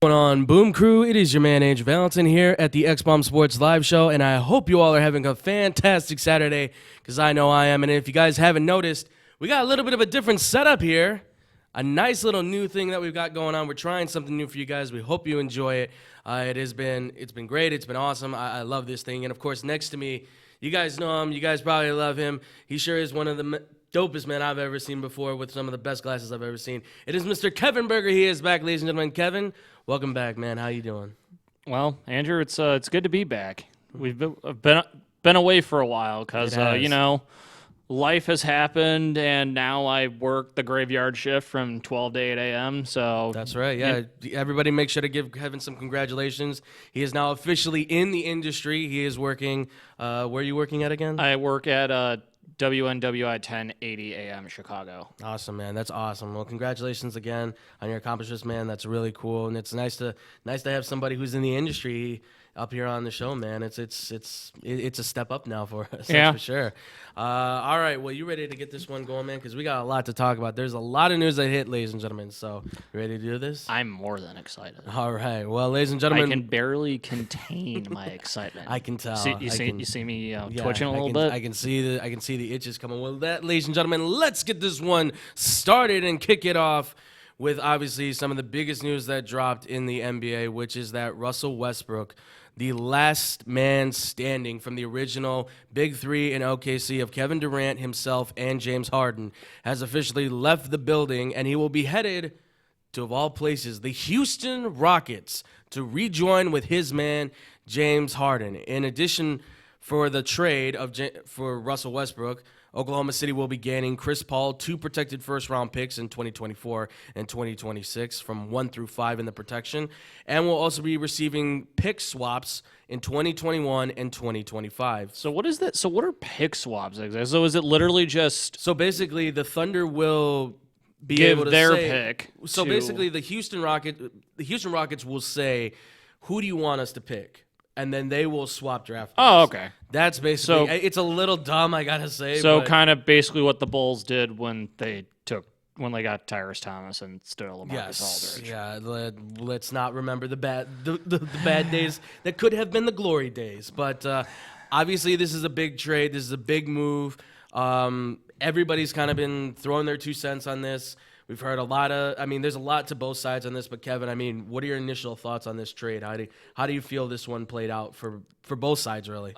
Going on, Boom Crew? It is your man Angel Valentin here at the X-Bomb Sports Live Show, and I hope you all are having a fantastic Saturday, because I know I am. And if you guys haven't noticed, we got a little bit of a different setup here. A nice little new thing that we've got going on. We're trying something new for you guys. We hope you enjoy it. It's been great. It's been awesome. I love this thing. And of course, next to me, you guys know him. You guys probably love him. He sure is one of the dopest men I've ever seen before, with some of the best glasses I've ever seen. It is Mr. Kevin Berger. He is back, ladies and gentlemen. Kevin, welcome back, man. How you doing? Well, Andrew, it's good to be back. We've been away for a while because life has happened, and now I work the graveyard shift from 12 to 8 a.m. So that's right. Yeah, everybody, make sure to give Kevin some congratulations. He is now officially in the industry. He is working. Where are you working at again? I work at WNWI 1080 AM Chicago. Awesome, man. That's awesome. Well, congratulations again on your accomplishments, man. That's really cool, and it's nice to have somebody who's in the industry up here on the show, man. It's a step up now for us, yeah, that's for sure. All right, well, you ready to get this one going, man? Because we got a lot to talk about. There's a lot of news that hit, ladies and gentlemen. So, you ready to do this? I'm more than excited. All right, well, ladies and gentlemen, I can barely contain my excitement. I can tell. You see me twitching a little bit. I can see the itches coming. Well, that, ladies and gentlemen, let's get this one started and kick it off with obviously some of the biggest news that dropped in the NBA, which is that Russell Westbrook, the last man standing from the original Big Three in OKC of Kevin Durant himself and James Harden, has officially left the building, and he will be headed to, of all places, the Houston Rockets to rejoin with his man, James Harden. In addition, for the trade for Russell Westbrook, Oklahoma City will be gaining Chris Paul, 2 protected first-round picks in 2024 and 2026 from 1 through 5 in the protection, and will also be receiving pick swaps in 2021 and 2025. So what is that? So what are pick swaps? So is it literally just... So basically, the Thunder will be give able to their say, pick. So basically, the Houston Rockets will say, "Who do you want us to pick?" And then they will swap draft picks. Oh, okay. That's basically, it's a little dumb, I gotta say. So kind of basically what the Bulls did when they got Tyrese Thomas and still LaMarcus Aldridge. Yeah, let's not remember the bad days that could have been the glory days. But obviously, this is a big trade. This is a big move. Everybody's kind of been throwing their 2 cents on this. We've heard there's a lot to both sides on this, but Kevin, what are your initial thoughts on this trade? How do you feel this one played out for both sides, really?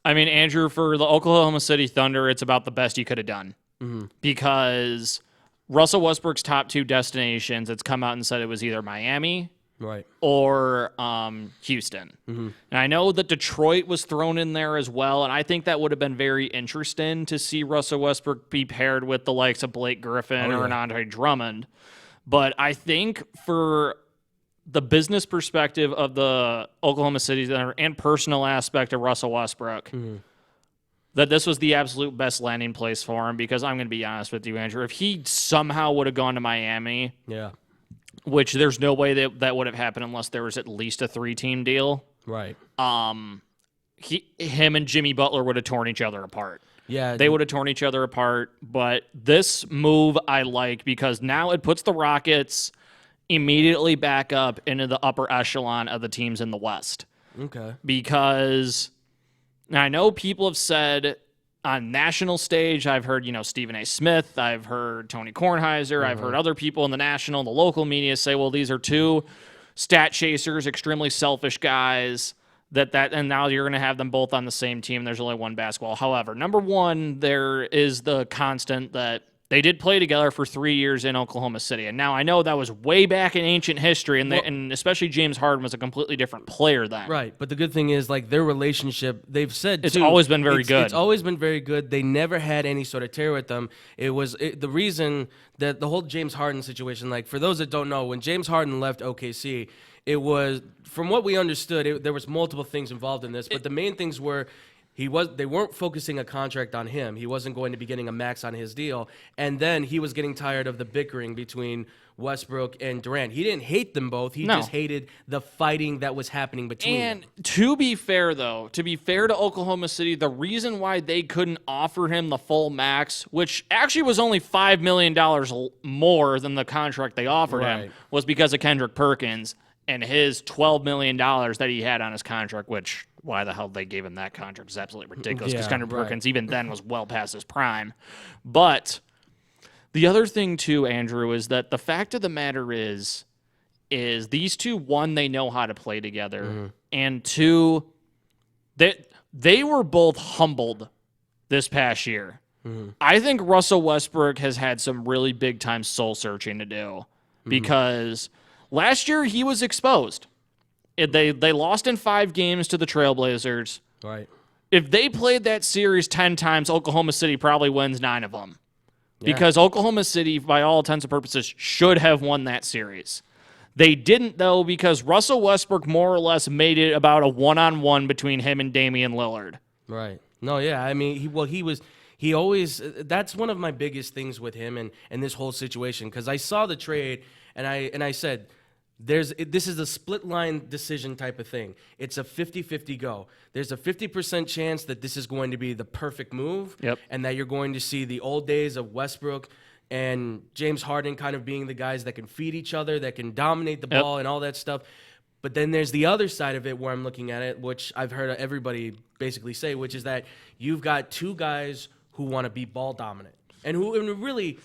Andrew, for the Oklahoma City Thunder, it's about the best you could have done. Mm-hmm. Because Russell Westbrook's top 2 destinations, it's come out and said it was either Miami, right, or Houston. Mm-hmm. And I know that Detroit was thrown in there as well, and I think that would have been very interesting to see Russell Westbrook be paired with the likes of Blake Griffin or an Andre Drummond. But I think for the business perspective of the Oklahoma City Thunder and personal aspect of Russell Westbrook, that this was the absolute best landing place for him, because I'm going to be honest with you, Andrew, if he somehow would have gone to Miami, which there's no way that would have happened unless there was at least a 3-team deal. Right. Him and Jimmy Butler would have torn each other apart. Yeah. They would have torn each other apart. But this move I like, because now it puts the Rockets immediately back up into the upper echelon of the teams in the West. Okay. Because I know people have said on national stage, I've heard, Stephen A. Smith, I've heard Tony Kornheiser, I've heard other people in the national and the local media say, well, these are 2 stat chasers, extremely selfish guys, and now you're going to have them both on the same team. There's only one basketball. However, number one, there is the constant that they did play together for 3 years in Oklahoma City. And now I know that was way back in ancient history, and especially James Harden was a completely different player then. Right, but the good thing is, their relationship, they've said, it's always been very good. It's always been very good. They never had any sort of tear with them. The reason that the whole James Harden situation, for those that don't know, when James Harden left OKC, it was, from what we understood, there was multiple things involved in this, but the main things were, They weren't focusing a contract on him. He wasn't going to be getting a max on his deal. And then he was getting tired of the bickering between Westbrook and Durant. He didn't hate them both. He just hated the fighting that was happening between them. And to be fair, though, to Oklahoma City, the reason why they couldn't offer him the full max, which actually was only $5 million more than the contract they offered him, was because of Kendrick Perkins and his $12 million that he had on his contract, which why the hell they gave him that contract is absolutely ridiculous because Kendrick Perkins even then was well past his prime. But the other thing, too, Andrew, is that the fact of the matter is these two, one, they know how to play together, and two, they were both humbled this past year. I think Russell Westbrook has had some really big-time soul-searching to do because last year he was exposed. They lost in 5 games to the Trailblazers. Right. If they played that series 10 times, Oklahoma City probably wins 9 of them. Because Oklahoma City, by all intents and purposes, should have won that series. They didn't, though, because Russell Westbrook more or less made it about a one-on-one between him and Damian Lillard. Right. No, yeah. I mean, he always, that's one of my biggest things with him and this whole situation, because I saw the trade, and I said, this is a split line decision type of thing. It's a 50-50 go. There's a 50% chance that this is going to be the perfect move, and that you're going to see the old days of Westbrook and James Harden kind of being the guys that can feed each other, that can dominate the ball and all that stuff. But then there's the other side of it where I'm looking at it, which I've heard everybody basically say, which is that you've got two guys who want to be ball dominant and who really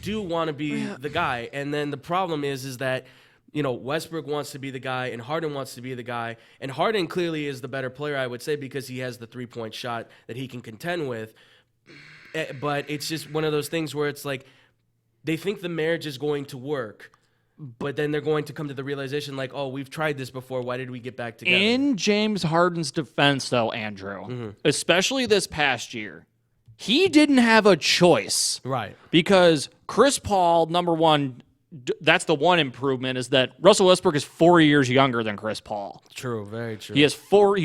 do want to be the guy. And then the problem is that, you know, Westbrook wants to be the guy and Harden wants to be the guy. And Harden clearly is the better player, I would say, because he has the three-point shot that he can contend with. But it's just one of those things where it's like they think the marriage is going to work, but then they're going to come to the realization like, oh, we've tried this before. Why did we get back together? In James Harden's defense, though, Andrew, especially this past year, he didn't have a choice. Right. Because Chris Paul, number one, that's the one improvement, is that Russell Westbrook is 4 years younger than Chris Paul. True, very true. He's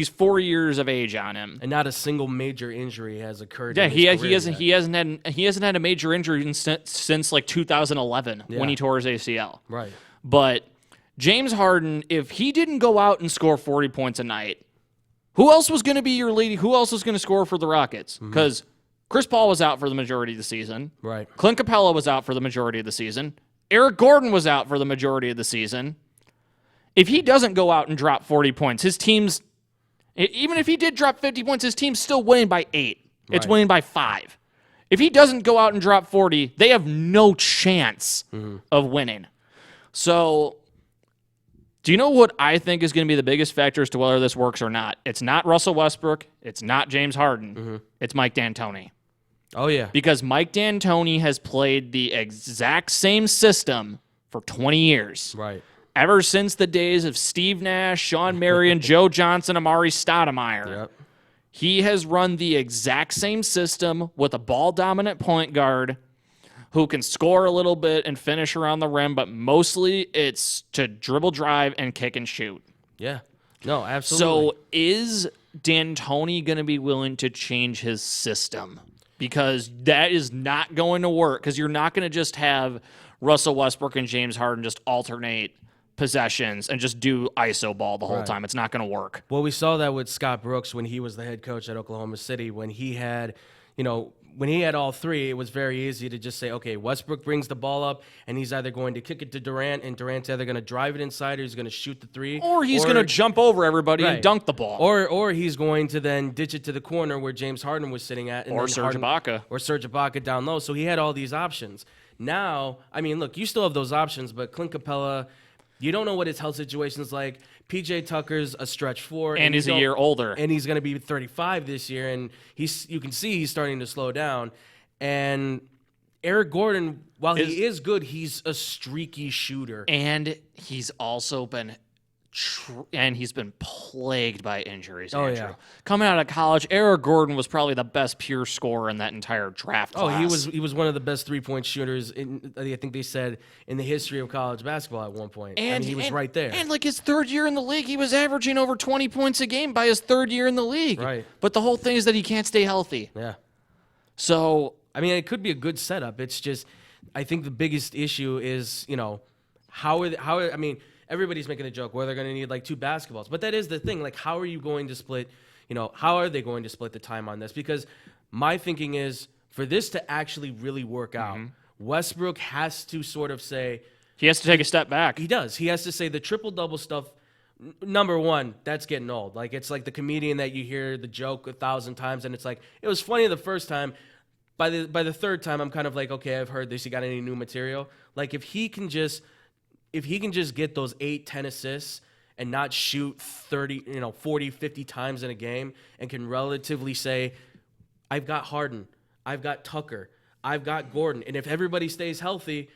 4 years of age on him, and not a single major injury has occurred. Yeah, he hasn't had a major injury since like 2011 when he tore his ACL. Right. But James Harden, if he didn't go out and score 40 points a night, who else was going to be your lead? Who else was going to score for the Rockets? Because Chris Paul was out for the majority of the season. Right. Clint Capella was out for the majority of the season. Eric Gordon was out for the majority of the season. If he doesn't go out and drop 40 points, his team's, even if he did drop 50 points, his team's still winning by 8. It's winning by 5. If he doesn't go out and drop 40, they have no chance of winning. So, do you know what I think is going to be the biggest factor as to whether this works or not? It's not Russell Westbrook. It's not James Harden. It's Mike D'Antoni. Oh, yeah. Because Mike D'Antoni has played the exact same system for 20 years. Right. Ever since the days of Steve Nash, Sean Marion, Joe Johnson, Amari Stoudemire. Yep. He has run the exact same system with a ball-dominant point guard who can score a little bit and finish around the rim, but mostly it's to dribble, drive, and kick and shoot. Yeah. No, absolutely. So is D'Antoni going to be willing to change his system? Because that is not going to work, because you're not going to just have Russell Westbrook and James Harden just alternate possessions and just do ISO ball the whole time. It's not going to work. Well, we saw that with Scott Brooks when he was the head coach at Oklahoma City. When he had, when he had all three, it was very easy to just say, okay, Westbrook brings the ball up, and he's either going to kick it to Durant, and Durant's either going to drive it inside, or he's going to shoot the three. Or he's going to jump over everybody and dunk the ball. Or he's going to then ditch it to the corner where James Harden was sitting at. Or Serge Ibaka. Or Serge Ibaka down low. So he had all these options. Now, I mean, look, you still have those options, but Clint Capella, you don't know what his health situation's like. PJ Tucker's a stretch 4. And he's a year older. And he's going to be 35 this year, and you can see he's starting to slow down. And Eric Gordon, while he is good, he's a streaky shooter. And he's also been and he's been plagued by injuries. Oh, Andrew. yeah. Coming out of college, Eric Gordon was probably the best pure scorer in that entire draft class. He was one of the best 3-point shooters I think they said in the history of college basketball at one point. And he was right there. And like his third year in the league, he was averaging over 20 points a game by his third year in the league. Right. But the whole thing is that he can't stay healthy. Yeah. So I mean, it could be a good setup. It's just, I think the biggest issue is, I mean, everybody's making a joke where they're going to need like 2 basketballs. But that is the thing. Like, how are you going to split, how are they going to split the time on this? Because my thinking is for this to actually really work out, Westbrook has to sort of say, he has to take a step back. he does. He has to say the triple-double stuff, number one, that's getting old. Like, it's like the comedian that you hear the joke 1,000 times, and it's like, it was funny the first time. By the third time, I'm kind of like, okay, I've heard this. You got any new material? Like, if he can just get those 8-10 assists and not shoot 40, 50 times in a game, and can relatively say, I've got Harden, I've got Tucker, I've got Gordon, and if everybody stays healthy,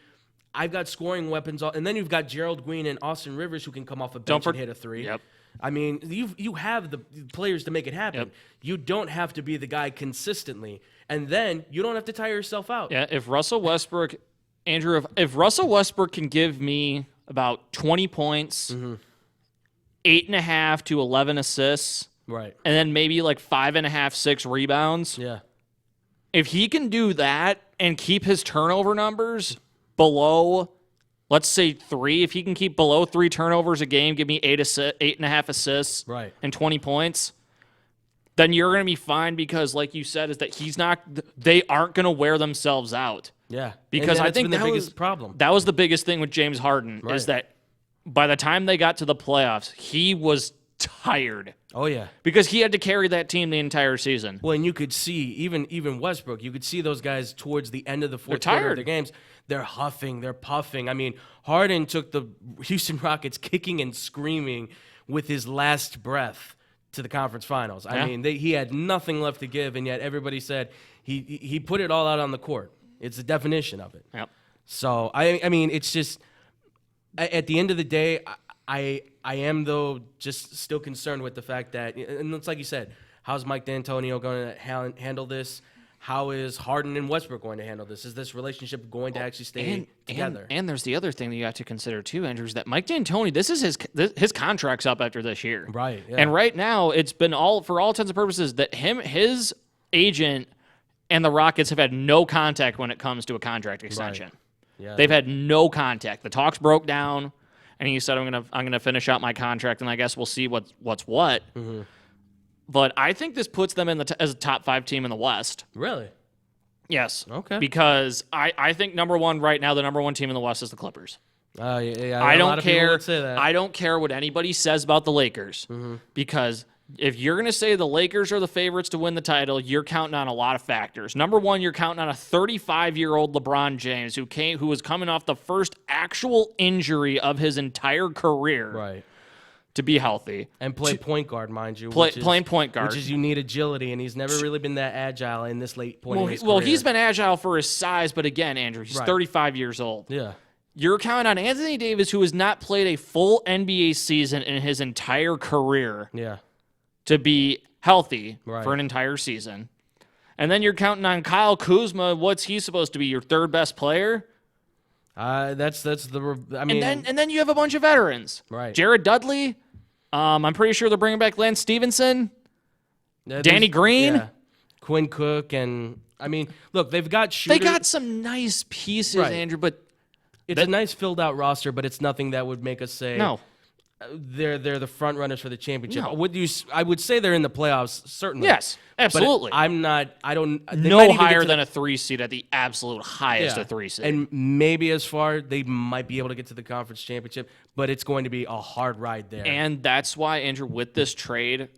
I've got scoring weapons. And then you've got Gerald Green and Austin Rivers who can come off a bench and hit a 3. Yep. I mean, you have the players to make it happen. Yep. You don't have to be the guy consistently. And then you don't have to tire yourself out. Yeah, if Russell Westbrook, Andrew, if Russell Westbrook can give me about 20 points, 8.5 to 11 assists, Right. and then maybe like 5.5, 6 rebounds, Yeah. if he can do that and keep his turnover numbers below, let's say 3, if he can keep below 3 turnovers a game, give me 8.5 assists Right. and 20 points, then you're going to be fine because, like you said, is that they aren't going to wear themselves out. Yeah. Because I that's think been the that biggest was problem. That was the biggest thing with James Harden Right. is that by the time they got to the playoffs, he was tired Oh yeah. because he had to carry that team the entire season. Well, and you could see even Westbrook. You could see those guys towards the end of the fourth They're quarter of tired. their games. They're huffing. They're puffing. I mean, Harden took the Houston Rockets kicking and screaming with his last breath to the conference finals. I Yeah. mean, he had nothing left to give, and yet everybody said he put it all out on the court. It's the definition of it. Yep. So I mean, it's just at the end of the day, I am though just still concerned with the fact that, and it's like you said, how's Mike D'Antonio going to handle this? How is Harden and Westbrook going to handle this? Is this relationship going to actually stay together? And there's the other thing that you have to consider too, Andrew, is that Mike D'Antoni, this is his contract's up after this year. Right. Yeah. And right now, it's been for all intents and purposes that his agent and the Rockets have had no contact when it comes to a contract extension. Yeah. They've had no contact. The talks broke down, and he said, "I'm gonna finish out my contract, and I guess we'll see what's what." Mm-hmm. But I think this puts them as a top 5 team in the West. Really? Yes. Okay. Because I think number one right now, the number one team in the West is the Clippers. Yeah. I a don't lot of people care. would say that. I don't care what anybody says about the Lakers because if you're going to say the Lakers are the favorites to win the title, you're counting on a lot of factors. Number one, you're counting on a 35-year-old LeBron James who was coming off the first actual injury of his entire career Right. to be healthy. And play point guard, mind you. Playing point guard. Which is you need agility, and he's never really been that agile in this late point in his Well, career. he's been agile for his size, but again, Andrew, he's Right. 35 years old. Yeah. You're counting on Anthony Davis, who has not played a full NBA season in his entire career, Yeah. to be healthy Right. for an entire season. And then you're counting on Kyle Kuzma. What's he supposed to be, your third best player? That's I mean, And then you have a bunch of veterans. Right. Jared Dudley. I'm pretty sure they're bringing back Lance Stevenson. there's- Danny Green? yeah. Quinn Cook, and I mean, look, they've got shooters. They got some nice pieces, Right. Andrew, but It's a nice filled out roster, but it's nothing that would make us say no. they're the front runners for the championship. No. I would say they're in the playoffs, certainly. Yes, absolutely. But I'm not. I don't. they might No even get higher to than a 3 seed at the absolute highest of 3 seed. And maybe as far they might be able to get to the conference championship, but it's going to be a hard ride there. And that's why, Andrew, with this trade,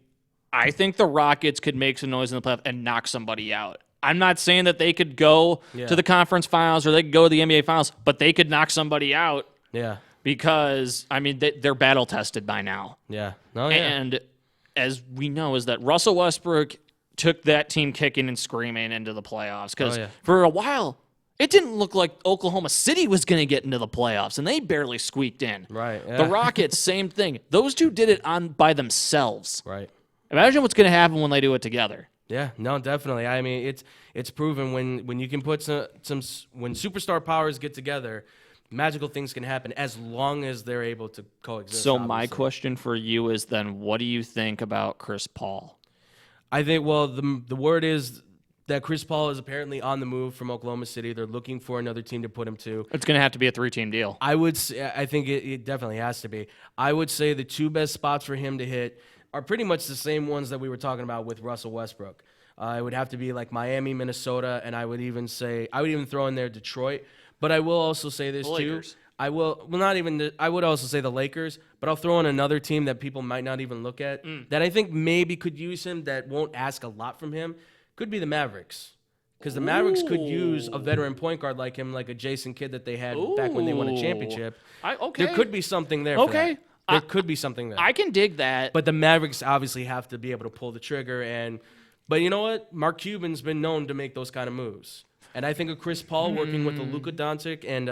I think the Rockets could make some noise in the playoff and knock somebody out. I'm not saying that they could go to the conference finals or they could go to the NBA finals, but they could knock somebody out yeah, because, I mean, they're battle tested by now. yeah, no, yeah, And as we know, is that Russell Westbrook took that team kicking and screaming into the playoffs because Oh, yeah. for a while, It didn't look like Oklahoma City was going to get into the playoffs, and they barely squeaked in. Right. Yeah. The Rockets, same thing. Those two did it by themselves. Right. Imagine what's going to happen when they do it together. Yeah, no, definitely. I mean, it's proven when you can put some when superstar powers get together, magical things can happen as long as they're able to coexist. So obviously. my question for you is then, what do you think about Chris Paul? I think, well, the word is that Chris Paul is apparently on the move from Oklahoma City. They're looking for another team to put him to. It's going to have to be a 3-team deal. I think it definitely has to be. I would say the two best spots for him to hit are pretty much the same ones that we were talking about with Russell Westbrook. It would have to be like Miami, Minnesota, and I would even throw in there Detroit. But I will also say this too. I would also say the Lakers, but I'll throw in another team that people might not even look at that I think maybe could use him, that won't ask a lot from him. Could be the Mavericks. Because the Mavericks could use a veteran point guard like him, like a Jason Kidd that they had back when they won a championship. Okay. There could be something there. Okay. There could be something there. I can dig that. But the Mavericks obviously have to be able to pull the trigger. But you know what? Mark Cuban's been known to make those kind of moves. And I think of Chris Paul working with the Luka Doncic and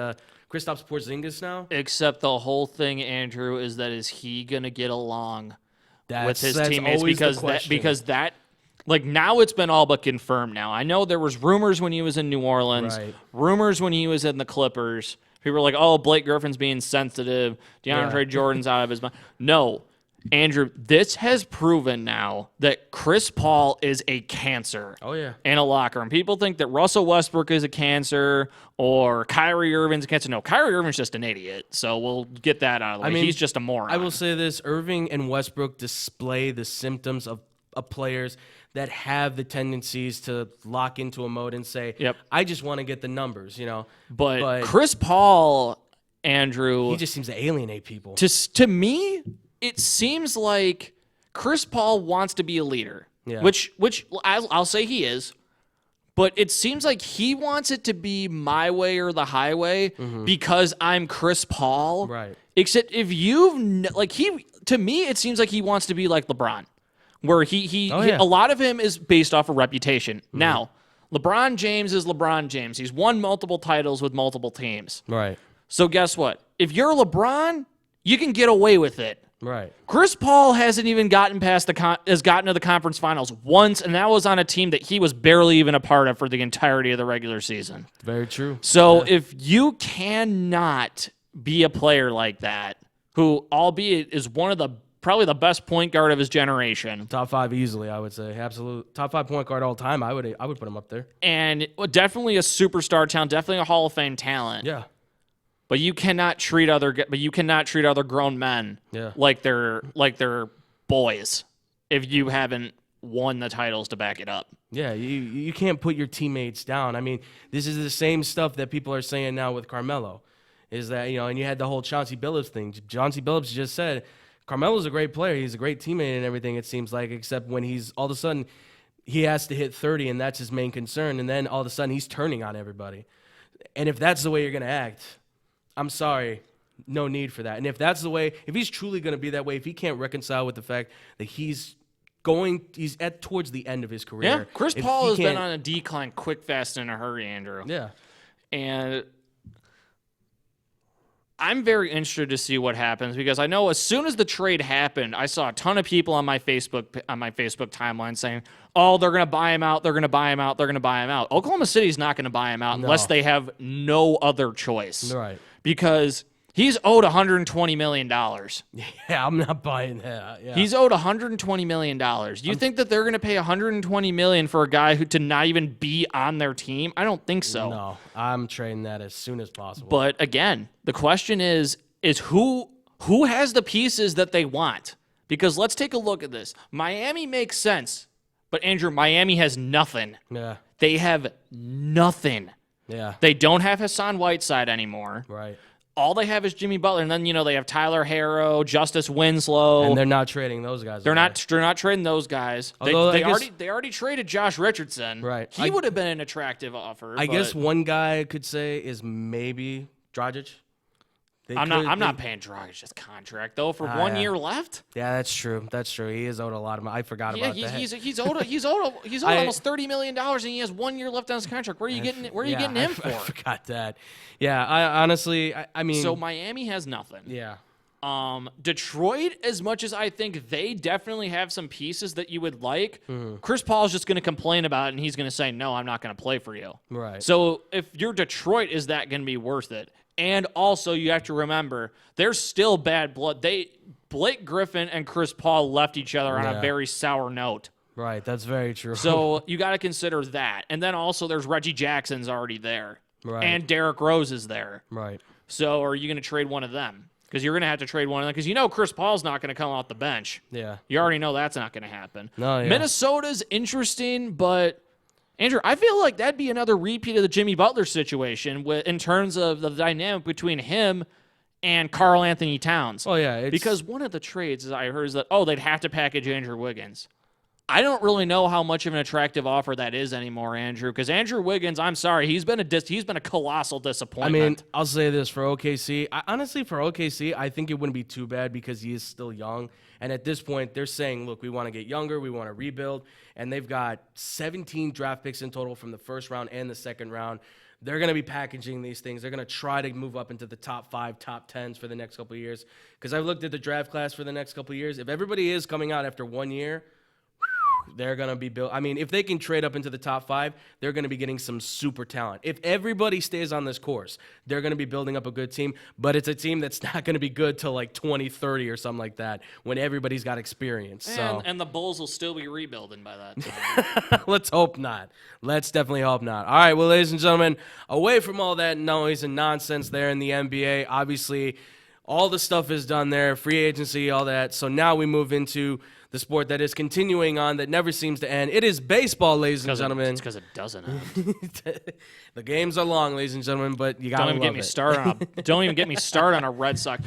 Kristaps Porzingis now. Except the whole thing, Andrew, is he going to get along with his teammates? Because like, now it's been all but confirmed now. I know there was rumors when he was in New Orleans, rumors when he was in the Clippers. People were like, oh, Blake Griffin's being sensitive. DeAndre Jordan's out of his mind. No, Andrew, this has proven now that Chris Paul is a cancer in a locker room. People think that Russell Westbrook is a cancer or Kyrie Irving's a cancer. No, Kyrie Irving's just an idiot, so we'll get that out of the way. I mean, he's just a moron. I will say this. Irving and Westbrook display the symptoms of players that have the tendencies to lock into a mode and say, I just want to get the numbers, you know. But Chris Paul, Andrew, he just seems to alienate people. To me, it seems like Chris Paul wants to be a leader, which I'll say he is. But it seems like he wants it to be my way or the highway because I'm Chris Paul. Right. Except if to me, it seems like he wants to be like LeBron, where a lot of him is based off of reputation. Now, LeBron James is LeBron James. He's won multiple titles with multiple teams. Right. So guess what? If you're LeBron, you can get away with it. Right. Chris Paul hasn't even gotten gotten to the conference finals once, and that was on a team that he was barely even a part of for the entirety of the regular season. Very true. So if you cannot be a player like that, who albeit is one of probably the best point guard of his generation, top 5 easily, I would say, absolute top 5 point guard all time. I would put him up there, and definitely a superstar talent, definitely a Hall of Fame talent. Yeah. But you cannot treat other grown men like they're boys if you haven't won the titles to back it up. Yeah, you can't put your teammates down. I mean, this is the same stuff that people are saying now with Carmelo, is that, you know, and you had the whole Chauncey Billups thing. Chauncey Billups just said Carmelo's a great player. He's a great teammate and everything, it seems like, except when he's all of a sudden he has to hit 30 and that's his main concern, and then all of a sudden he's turning on everybody. And if that's the way you're going to act, I'm sorry, no need for that. And if that's the way, if he's truly going to be that way, if he can't reconcile with the fact that he's towards the end of his career. Yeah, Chris Paul has been on a decline quick, fast, and in a hurry, Andrew. Yeah. And I'm very interested to see what happens, because I know as soon as the trade happened, I saw a ton of people on my Facebook timeline saying, oh, they're going to buy him out, they're going to buy him out, they're going to buy him out. Oklahoma City's not going to buy him out unless they have no other choice. Right. Because he's owed $120 million. Yeah, I'm not buying that. Yeah. He's owed $120 million. You think that they're going to pay $120 million for a guy who to not even be on their team? I don't think so. No, I'm trading that as soon as possible. But again, the question is who has the pieces that they want? Because let's take a look at this. Miami makes sense, but Andrew, Miami has nothing. Yeah. They have nothing. Yeah. They don't have Hassan Whiteside anymore. Right. All they have is Jimmy Butler, and then they have Tyler Harrow, Justice Winslow, and they're not trading those guys. They're not trading those guys. They already traded Josh Richardson. Right. He would have been an attractive offer. I guess one guy I could say is maybe Dragic. I'm not paying Dragic's contract though for 1 year left. Yeah, that's true. That's true. He is owed a lot of money. I forgot about that. He's owed almost $30 million, and he has 1 year left on his contract. Where are you getting him for? I forgot that. Yeah, I honestly, I mean. So Miami has nothing. Yeah. Detroit, as much as I think they definitely have some pieces that you would like, Chris Paul is just going to complain about it, and he's going to say, no, I'm not going to play for you. Right. So if you're Detroit, is that going to be worth it? And also, you have to remember, there's still bad blood. Blake Griffin and Chris Paul left each other on a very sour note. Right, that's very true. So you got to consider that. And then also, there's Reggie Jackson's already there. Right. And Derrick Rose is there. Right. So are you going to trade one of them? Because you're going to have to trade one of them. Because Chris Paul's not going to come off the bench. Yeah. You already know that's not going to happen. No, yeah. Minnesota's interesting, but Andrew, I feel like that'd be another repeat of the Jimmy Butler situation in terms of the dynamic between him and Karl Anthony Towns. Oh, yeah. Because one of the trades I heard is that, they'd have to package Andrew Wiggins. I don't really know how much of an attractive offer that is anymore, Andrew, because Andrew Wiggins, I'm sorry, he's been a colossal disappointment. I mean, I'll say this for OKC. Honestly, for OKC, I think it wouldn't be too bad because he is still young. And at this point, they're saying, look, we want to get younger, we want to rebuild, and they've got 17 draft picks in total from the first round and the second round. They're going to be packaging these things. They're going to try to move up into the top 5, top 10s for the next couple of years. Because I've looked at the draft class for the next couple of years. If everybody is coming out after 1 year, they're going to be built. I mean, if they can trade up into the top 5, they're going to be getting some super talent. If everybody stays on this course, they're going to be building up a good team, but it's a team that's not going to be good till like 2030 or something like that when everybody's got experience. And the Bulls will still be rebuilding by that time. Let's hope not. Let's definitely hope not. All right, well, ladies and gentlemen, away from all that noise and nonsense there in the NBA, obviously all the stuff is done there, free agency, all that. So now we move into the sport that is continuing on, that never seems to end. It is baseball, ladies and gentlemen. It's because it doesn't end. The games are long, ladies and gentlemen, but you gotta Don't even get me started on a Red Sox.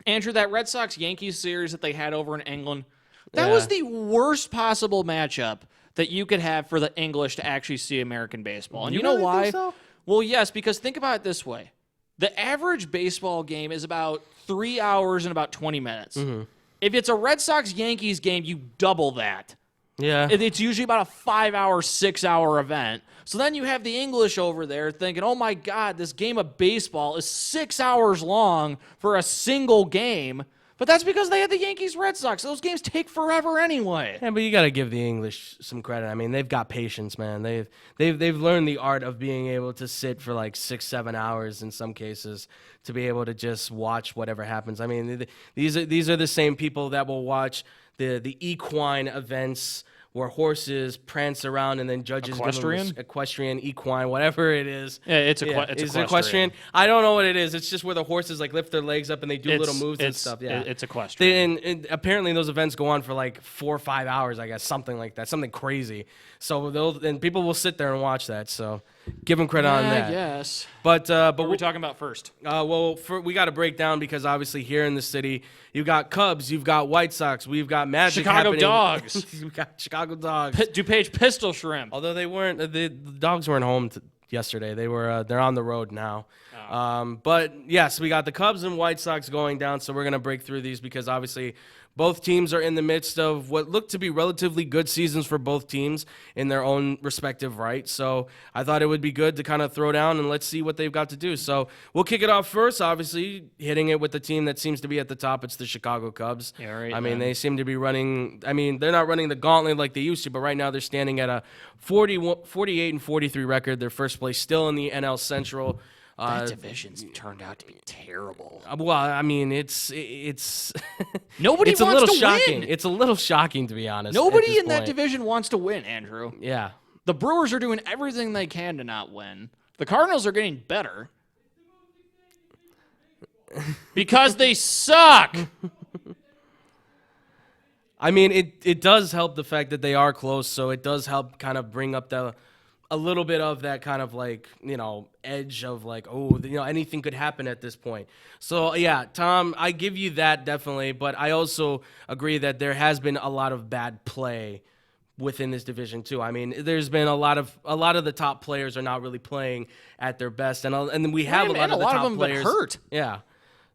Andrew, that Red Sox-Yankees series that they had over in England, that was the worst possible matchup that you could have for the English to actually see American baseball. And you know why? Think so? Well, yes, because think about it this way. The average baseball game is about 3 hours and about 20 minutes. Mm-hmm. If it's a Red Sox-Yankees game, you double that. Yeah. It's usually about a 5-hour, 6-hour event. So then you have the English over there thinking, oh my God, this game of baseball is 6 hours long for a single game. But that's because they had the Yankees-Red Sox. Those games take forever anyway. Yeah, but you got to give the English some credit. I mean, they've got patience, man. They've learned the art of being able to sit for like 6-7 hours in some cases to be able to just watch whatever happens. I mean, these are the same people that will watch the equine events where horses prance around and then judges equestrian, equine, whatever it is. Yeah, it's equestrian. I don't know what it is. It's just where the horses like lift their legs up and they do little moves and stuff. Yeah, it's equestrian. And apparently those events go on for like 4 or 5 hours, I guess, something like that, something crazy. So people will sit there and watch that. So give them credit on that. Yes. But what are we talking about first? We got to break down because obviously here in the city, you've got Cubs, you've got White Sox, we've got Magic Chicago happening. Dogs. We've got Chicago Dogs. DuPage Pistol Shrimp. Although they weren't, the Dogs weren't home yesterday. They're on the road now. Oh. But yes, we got the Cubs and White Sox going down. So we're gonna break through these because obviously both teams are in the midst of what look to be relatively good seasons for both teams in their own respective right. So I thought it would be good to kind of throw down and let's see what they've got to do. So we'll kick it off first, obviously, hitting it with the team that seems to be at the top. It's the Chicago Cubs. Yeah, right. I mean, they seem to be running. I mean, they're not running the gauntlet like they used to, but right now they're standing at a 48 and 43 record. They're first place still in the NL Central. That division's turned out to be terrible. Well, I mean, it's nobody it's wants a little to shocking. win. It's a little shocking, to be honest. Nobody in that division wants to win, Andrew. Yeah. The Brewers are doing everything they can to not win. The Cardinals are getting better because they suck. I mean, it does help the fact that they are close, so it does help kind of bring up a little bit of that kind of like, edge of like, anything could happen at this point. So, yeah, Tom, I give you that definitely, but I also agree that there has been a lot of bad play within this division too. I mean, there's been a lot of the top players are not really playing at their best, and then we have a lot of the top them players been hurt. Yeah.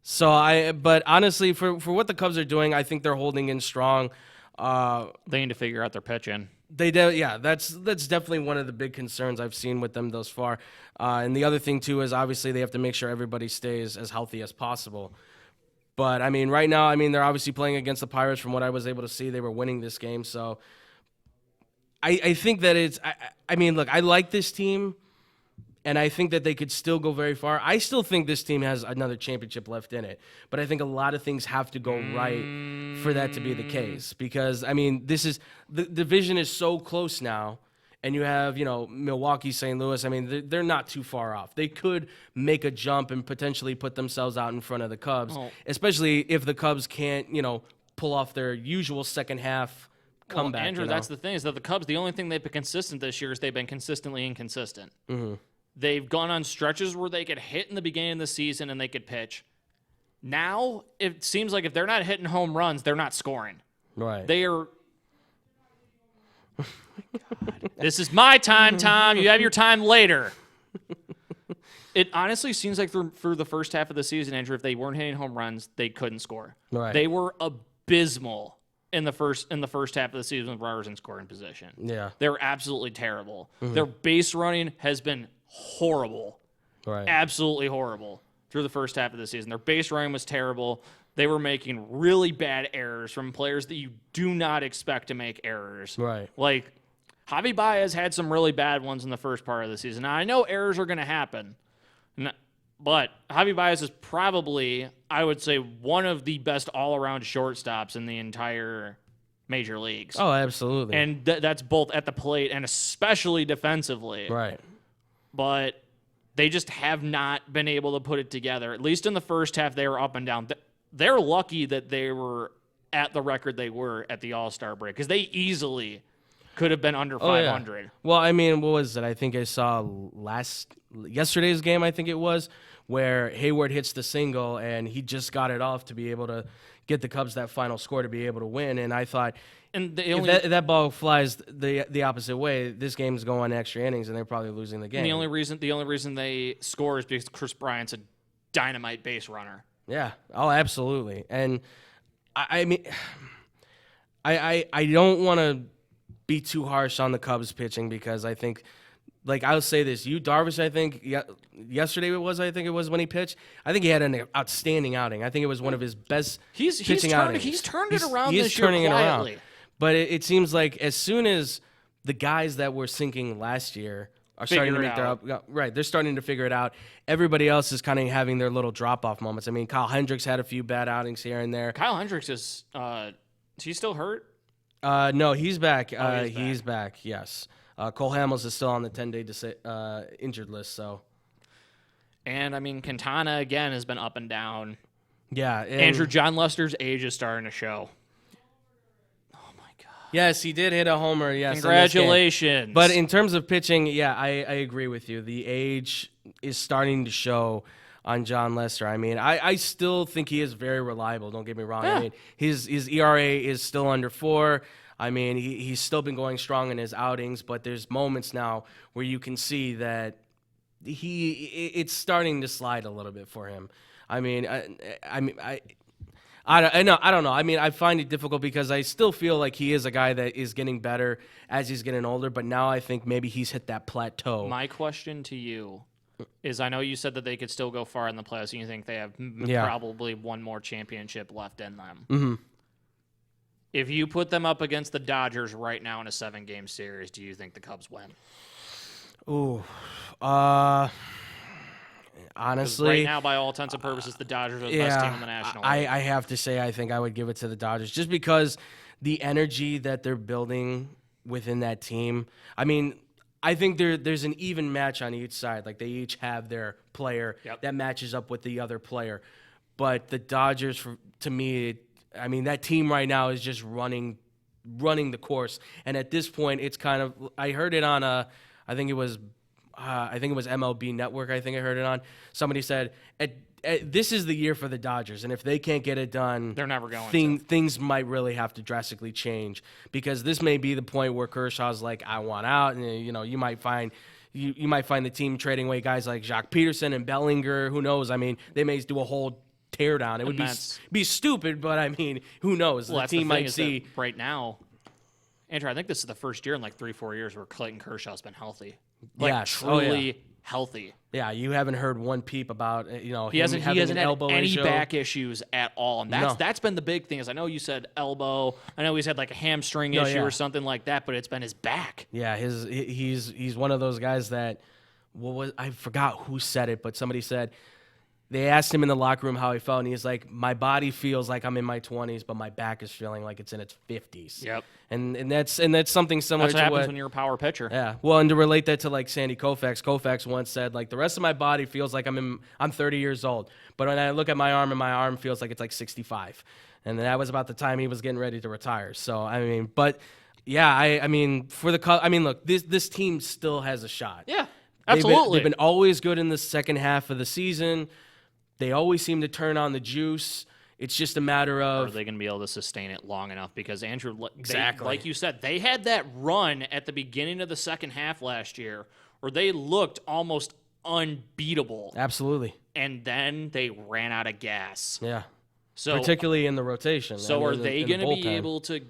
So but honestly, for what the Cubs are doing, I think they're holding in strong. They need to figure out their pitching. That's definitely one of the big concerns I've seen with them thus far. And the other thing too is obviously they have to make sure everybody stays as healthy as possible. But I mean, right now, I mean, they're obviously playing against the Pirates. From what I was able to see, they were winning this game. So I think that I mean, look, I like this team, and I think that they could still go very far. I still think this team has another championship left in it, but I think a lot of things have to go right for that to be the case. Because I mean, the division is so close now, and you have Milwaukee, St. Louis. I mean, they're not too far off. They could make a jump and potentially put themselves out in front of the Cubs, especially if the Cubs can't pull off their usual second half comeback. Andrew, that's the thing, is that the Cubs, the only thing they've been consistent this year is they've been consistently inconsistent. Mm-hmm. They've gone on stretches where they could hit in the beginning of the season and they could pitch. Now, it seems like if they're not hitting home runs, they're not scoring. Right. They are... Oh my God. This is my time, Tom. You have your time later. It honestly seems like for the first half of the season, Andrew, if they weren't hitting home runs, they couldn't score. Right. They were abysmal in the first half of the season with runners in scoring position. Yeah. They were absolutely terrible. Mm-hmm. Their base running has been horrible. Right. Absolutely horrible through the first half of the season. Their base running was terrible. They were making really bad errors from players that you do not expect to make errors. Right. Like, Javi Baez had some really bad ones in the first part of the season. Now, I know errors are going to happen, but Javi Baez is probably, I would say, one of the best all-around shortstops in the entire major leagues. Oh, absolutely. And that's both at the plate and especially defensively. Right. But they just have not been able to put it together. At least in the first half, they were up and down. They're lucky that they were at the record they were at the All-Star break, because they easily could have been under 500. Yeah. Well, I mean, what was it? I think I saw yesterday's game, I think it was, where Hayward hits the single, and he just got it off to be able to get the Cubs that final score to be able to win. And I thought, if that ball flies the opposite way, this game's going extra innings, and they're probably losing the game. And the only reason they score is because Chris Bryant's a dynamite base runner. Yeah. Oh, absolutely. And I mean, I don't want to be too harsh on the Cubs pitching, because I think, like, I'll say this: Darvish, I think yesterday it was when he pitched. I think he had an outstanding outing. I think it was one of his best pitching outings. He's turned it around this year quietly. But it seems like as soon as the guys that were sinking last year are starting to make they're starting to figure it out. Everybody else is kind of having their little drop-off moments. I mean, Kyle Hendricks had a few bad outings here and there. Kyle Hendricks is he still hurt? No, he's back. He's back. Yes. Cole Hamels is still on the 10-day injured list. So, and I mean, Quintana again has been up and down. Yeah, Andrew, John Lester's age is starting to show. Oh my God! Yes, he did hit a homer. Yes, congratulations. But in terms of pitching, yeah, I agree with you. The age is starting to show on John Lester. I mean, I still think he is very reliable. Don't get me wrong. Yeah. I mean, his ERA is still under 4. I mean, he's still been going strong in his outings, but there's moments now where you can see that it's starting to slide a little bit for him. I mean, I don't know. I mean, I find it difficult because I still feel like he is a guy that is getting better as he's getting older, but now I think maybe he's hit that plateau. My question to you is, I know you said that they could still go far in the playoffs, and you think they have probably one more championship left in them. Mm-hmm. If you put them up against the Dodgers right now in a 7-game series, do you think the Cubs win? Ooh, honestly, right now, by all intents and purposes, the Dodgers are the best team in the National League. I have to say, I think I would give it to the Dodgers just because the energy that they're building within that team. I mean, I think there's an even match on each side. Like, they each have their player that matches up with the other player. But the Dodgers, to me, I mean, that team right now is just running the course. And at this point, it's kind of, I heard it on I think it was I think it was MLB Network, I think I heard it on. Somebody said, this is the year for the Dodgers, and if they can't get it done, they're never going to. Things might really have to drastically change, because this may be the point where Kershaw's like, I want out, and you might find the team trading away guys like Jacques Peterson and Bellinger. Who knows? I mean, they may do a whole teardown. It would be stupid, but I mean, who knows? Well, the team might see right now. Andrew, I think this is the first year in like 3-4 years where Clayton Kershaw's been healthy. Truly healthy. Yeah, you haven't heard one peep about he hasn't had any issue. back issues at all, and that's been the big thing. Is I know you said elbow, I know he's had like a hamstring issue or something like that, but it's been his back. Yeah, he's one of those guys that I forgot who said it, but somebody said. They asked him in the locker room how he felt, and he's like, my body feels like I'm in my 20s, but my back is feeling like it's in its 50s. Yep. And that's something similar to what happens when you're a power pitcher. Yeah. Well, and to relate that to like Sandy Koufax once said, like, the rest of my body feels like I'm 30 years old, but when I look at my arm, and my arm feels like it's like 65. And that was about the time he was getting ready to retire. So, I mean, but yeah, I mean, for the Cubs, I mean, look, this team still has a shot. Yeah, absolutely. They've been always good in the second half of the season. They always seem to turn on the juice. It's just a matter of... Are they going to be able to sustain it long enough? Because, Andrew, exactly. Like you said, they had that run at the beginning of the second half last year where they looked almost unbeatable. Absolutely. And then they ran out of gas. Yeah. So particularly in the rotation. So are they going to be able to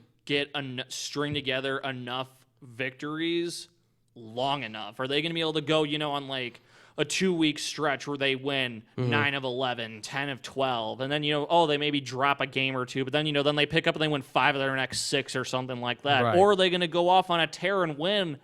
string together enough victories long enough? Are they going to be able to go, on like... a 2-week stretch where they win 9 of 11, 10 of 12, and then, they maybe drop a game or two, but then, then they pick up and they win 5 of their next 6 or something like that. Right. Or are they going to go off on a tear and win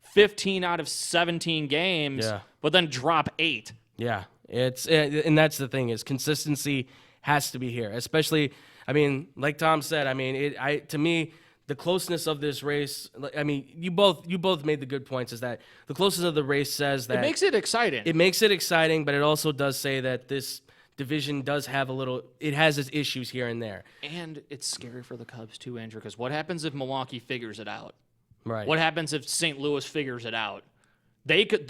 15 out of 17 games, but then drop 8? Yeah, and that's the thing is consistency has to be here, especially, I mean, like Tom said, I mean, to me, the closeness of this race, I mean, you both made the good points, is that the closeness of the race says that... It makes it exciting. It makes it exciting, but it also does say that this division does have it has its issues here and there. And it's scary for the Cubs too, Andrew, because what happens if Milwaukee figures it out? Right. What happens if St. Louis figures it out?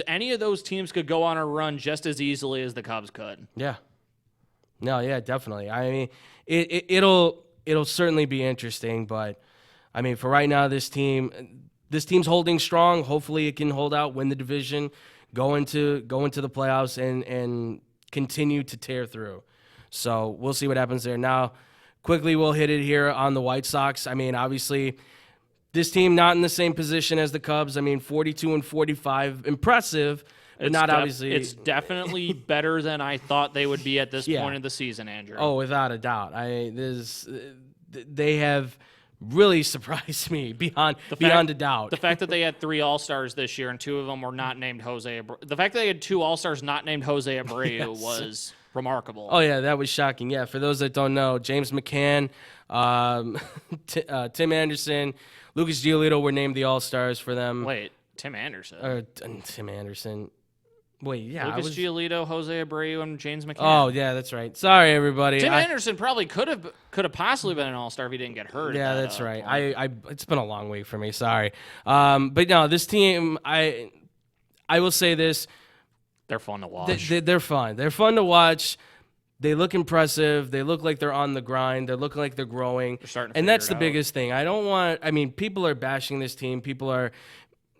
Any of those teams could go on a run just as easily as the Cubs could. Yeah. No, yeah, definitely. I mean, it'll certainly be interesting, but... I mean, for right now, this team's holding strong. Hopefully, it can hold out, win the division, go into the playoffs, and continue to tear through. So we'll see what happens there. Now, quickly, we'll hit it here on the White Sox. I mean, obviously, this team not in the same position as the Cubs. I mean, 42 and 45, impressive, but not obviously. It's definitely better than I thought they would be at this point in the season, Andrew. Oh, without a doubt. They have really surprised me beyond a doubt. The fact that they had 3 All-Stars this year and 2 of them were not named Jose Abreu. The fact that they had 2 All-Stars not named Jose Abreu was remarkable. Oh, yeah, that was shocking. Yeah, for those that don't know, James McCann, Tim Anderson, Lucas Giolito were named the All-Stars for them. Wait, Tim Anderson? Tim Anderson. Wait, yeah. Lucas Giolito, Jose Abreu, and James McCann. Oh, yeah, that's right. Sorry, everybody. Tim Anderson probably could have possibly been an All-Star if he didn't get hurt. Yeah, that's right. It's been a long week for me. Sorry. But no, this team, I will say this. They're fun to watch. They're fun. They're fun to watch. They look impressive. They look like they're on the grind. They're looking like they're growing. They're starting to and that's the out. biggest thing. People are bashing this team. People are...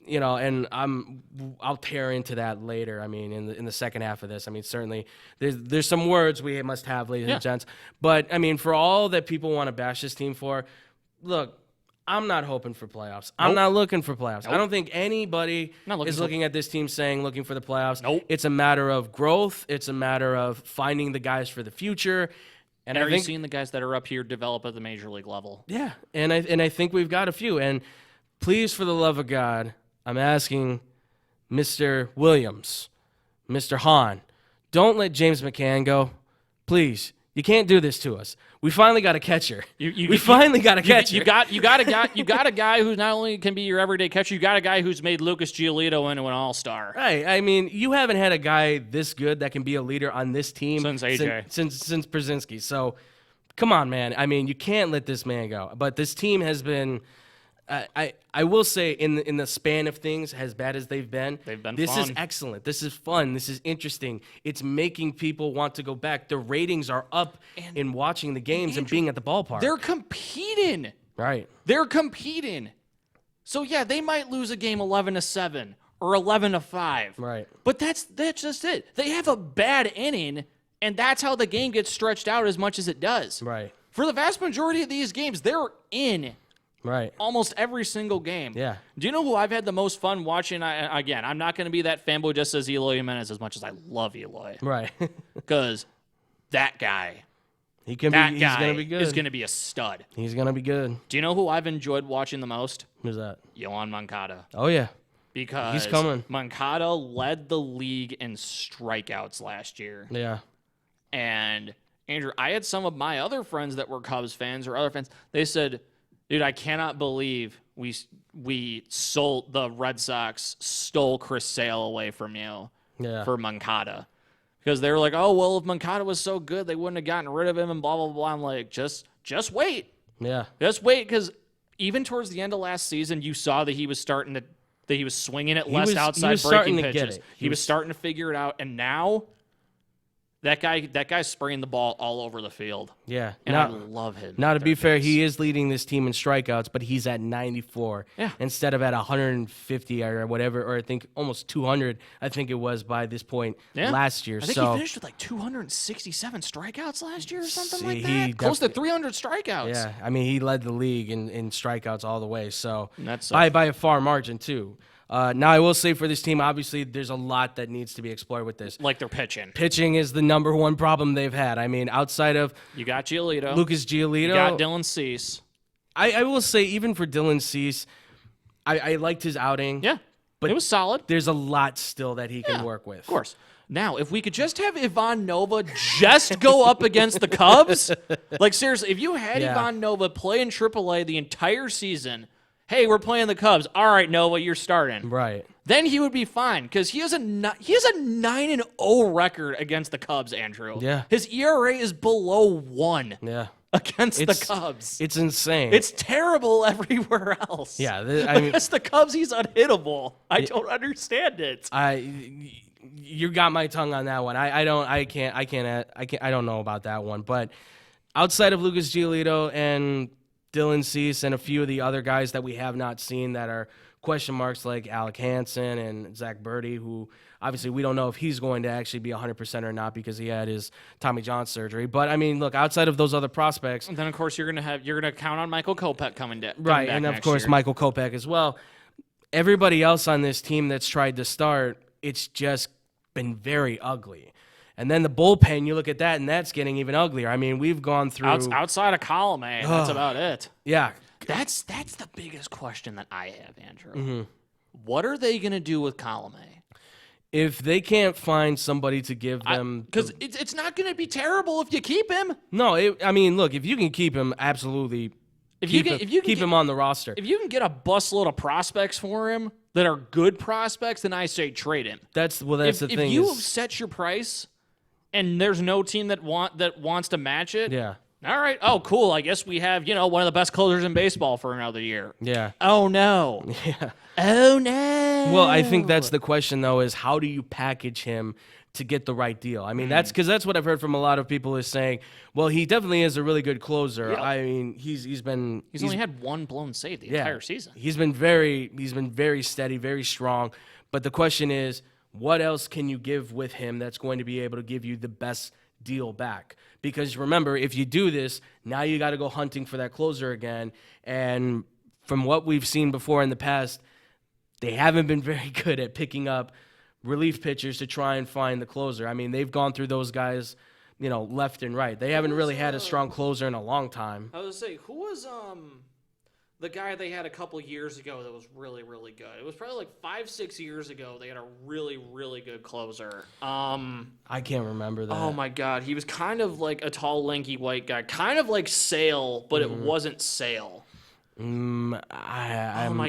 and I'll tear into that later. I mean, in the second half of this, I mean, certainly there's some words we must have, ladies and gents. But I mean, for all that people want to bash this team for, look, I'm not hoping for playoffs. I'm not looking for playoffs. I don't think anybody is looking at this team saying looking for the playoffs. Nope. It's a matter of growth. It's a matter of finding the guys for the future. And are you seeing the guys that are up here develop at the major league level? Yeah, and I think we've got a few. And please, for the love of God, I'm asking Mr. Williams, Mr. Hahn, don't let James McCann go. Please. You can't do this to us. We finally got a catcher. We finally got a catcher. You got a guy who not only can be your everyday catcher, you got a guy who's made Lucas Giolito into an all-star. Right. I mean, you haven't had a guy this good that can be a leader on this team since AJ. Since Brzezinski. So, come on, man. I mean, you can't let this man go. But this team has been I will say in the span of things, as bad as they've been this is fun. excellent. This is fun. This is interesting. It's making people want to go back. The ratings are up in watching the games and being at the ballpark. They're competing. Right. They're competing. So yeah, they might lose a game 11-7 or 11-5. Right. But that's just it. They have a bad inning, and that's how the game gets stretched out as much as it does. Right. For the vast majority of these games, they're in. Right. Almost every single game. Yeah. Do you know who I've had the most fun watching? Again, I'm not going to be that fanboy just as Eloy Jimenez as much as I love Eloy. Right. Because that guy, He's going to be good. is going to be a stud. He's going to be good. Do you know who I've enjoyed watching the most? Who's that? Yohan Moncada. Oh, yeah. Because He's coming. Moncada led the league in strikeouts last year. Yeah. And, Andrew, I had some of my other friends that were Cubs fans or other fans. They said, dude, I cannot believe we sold the Red Sox stole Chris Sale away from you for Moncada. Because they were like, oh, well, if Moncada was so good, they wouldn't have gotten rid of him and blah, blah, blah. I'm like, just wait. Yeah. Just wait, because even towards the end of last season, you saw that he was swinging at less outside breaking pitches. He was starting to figure it out, and now that guy's spraying the ball all over the field. Yeah. And I love him. Now, to be fair, he is leading this team in strikeouts, but he's at 94 instead of at 150 or whatever, or I think almost 200, I think it was by this point last year. I think he finished with like 267 strikeouts last year or something like that. Close to 300 strikeouts. Yeah, I mean, he led the league in strikeouts all the way, so that's by a far margin, too. Now, I will say for this team, obviously, there's a lot that needs to be explored with this. Like their pitching. Pitching is the number one problem they've had. I mean, outside of you got Giolito, Lucas Giolito, you got Dylan Cease. I will say, even for Dylan Cease, I liked his outing. Yeah, but it was solid. There's a lot still that he can work with. Of course. Now, if we could just have Ivan Nova just go up against the Cubs, like seriously, if you had Ivan Nova play in AAA the entire season. Hey, we're playing the Cubs. All right, Nova, you're starting. Right. Then he would be fine because he has a 9-0 record against the Cubs, Andrew. Yeah. His ERA is below 1. Yeah. Against the Cubs. It's insane. It's terrible everywhere else. Yeah, I mean, against the Cubs, he's unhittable. I don't understand it. You got my tongue on that one. I don't know about that one. But outside of Lucas Giolito and Dylan Cease and a few of the other guys that we have not seen that are question marks like Alec Hansen and Zach Birdie, who obviously we don't know if he's going to actually be 100% or not because he had his Tommy John surgery. But I mean, look, outside of those other prospects, and then of course you're gonna count on Michael Kopech coming back. Right, and of course Michael Kopech as well. Everybody else on this team that's tried to start, it's just been very ugly. And then the bullpen, you look at that, and that's getting even uglier. I mean, we've gone through outside of column A. That's about it. Yeah, that's the biggest question that I have, Andrew. Mm-hmm. What are they going to do with column A? If they can't find somebody to give them, because it's not going to be terrible if you keep him. No, I mean, look, if you can keep him, absolutely. If you can keep him on the roster. If you can get a busload of prospects for him that are good prospects, then I say trade him. That's the thing. If you set your price. And there's no team that wants to match it. Yeah. All right. Oh, cool. I guess we have, one of the best closers in baseball for another year. Yeah. Oh, no. Yeah. Oh, no. Well, I think that's the question, though, is how do you package him to get the right deal? I mean, that's what I've heard from a lot of people is saying, well, he definitely is a really good closer. Yeah. I mean, he's only had one blown save the entire season. He's been very steady, very strong. But the question is, what else can you give with him that's going to be able to give you the best deal back? Because remember, if you do this, now you got to go hunting for that closer again. And from what we've seen before in the past, they haven't been very good at picking up relief pitchers to try and find the closer. I mean, they've gone through those guys, left and right. They haven't really had a strong closer in a long time. I was going to say, who was the guy they had a couple years ago that was really, really good? It was probably like 5-6 years ago. They had a really, really good closer. I can't remember that. Oh my God, he was kind of like a tall, lanky white guy, kind of like Sale, but it wasn't Sale. Oh my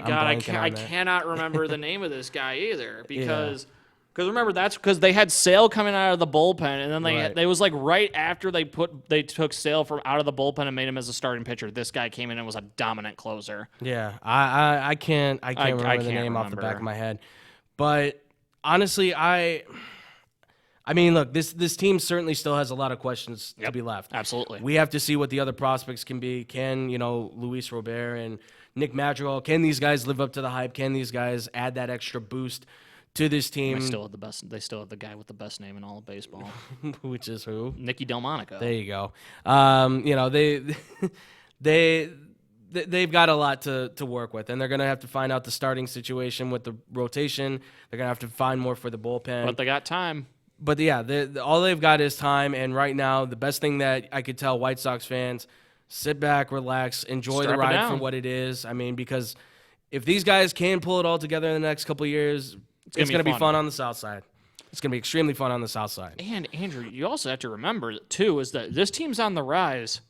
God, I cannot remember the name of this guy either because Because remember, that's because they had Sale coming out of the bullpen, and then they was like right after they took Sale from out of the bullpen and made him as a starting pitcher. This guy came in and was a dominant closer. Yeah, I can't remember the name off the back of my head, but honestly, I mean, look, this team certainly still has a lot of questions to be left. Absolutely, we have to see what the other prospects can be. Can Luis Robert and Nick Madrigal? Can these guys live up to the hype? Can these guys add that extra boost to this team? They still have the guy with the best name in all of baseball, which is who? Nicky Delmonico. There you go. They've got a lot to work with, and they're going to have to find out the starting situation with the rotation. They're going to have to find more for the bullpen. But they got time. But yeah, all they've got is time, and right now, the best thing that I could tell White Sox fans, sit back, relax, enjoy the ride for what it is. I mean, because if these guys can pull it all together in the next couple of years, it's going to be fun on the South Side. It's going to be extremely fun on the South Side. And, Andrew, you also have to remember, too, is that this team's on the rise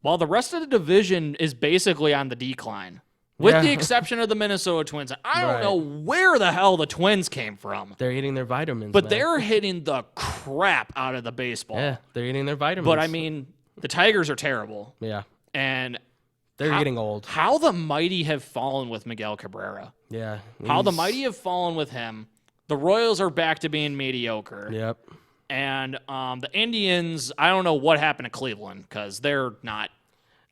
while the rest of the division is basically on the decline. With the exception of the Minnesota Twins. I don't know where the hell the Twins came from. They're eating their vitamins, but they're hitting the crap out of the baseball. Yeah, they're eating their vitamins. But, I mean, the Tigers are terrible. Yeah. And they're getting old. How the mighty have fallen with Miguel Cabrera. Yeah. How the mighty have fallen with him. The Royals are back to being mediocre. Yep. And the Indians, I don't know what happened to Cleveland because they're not.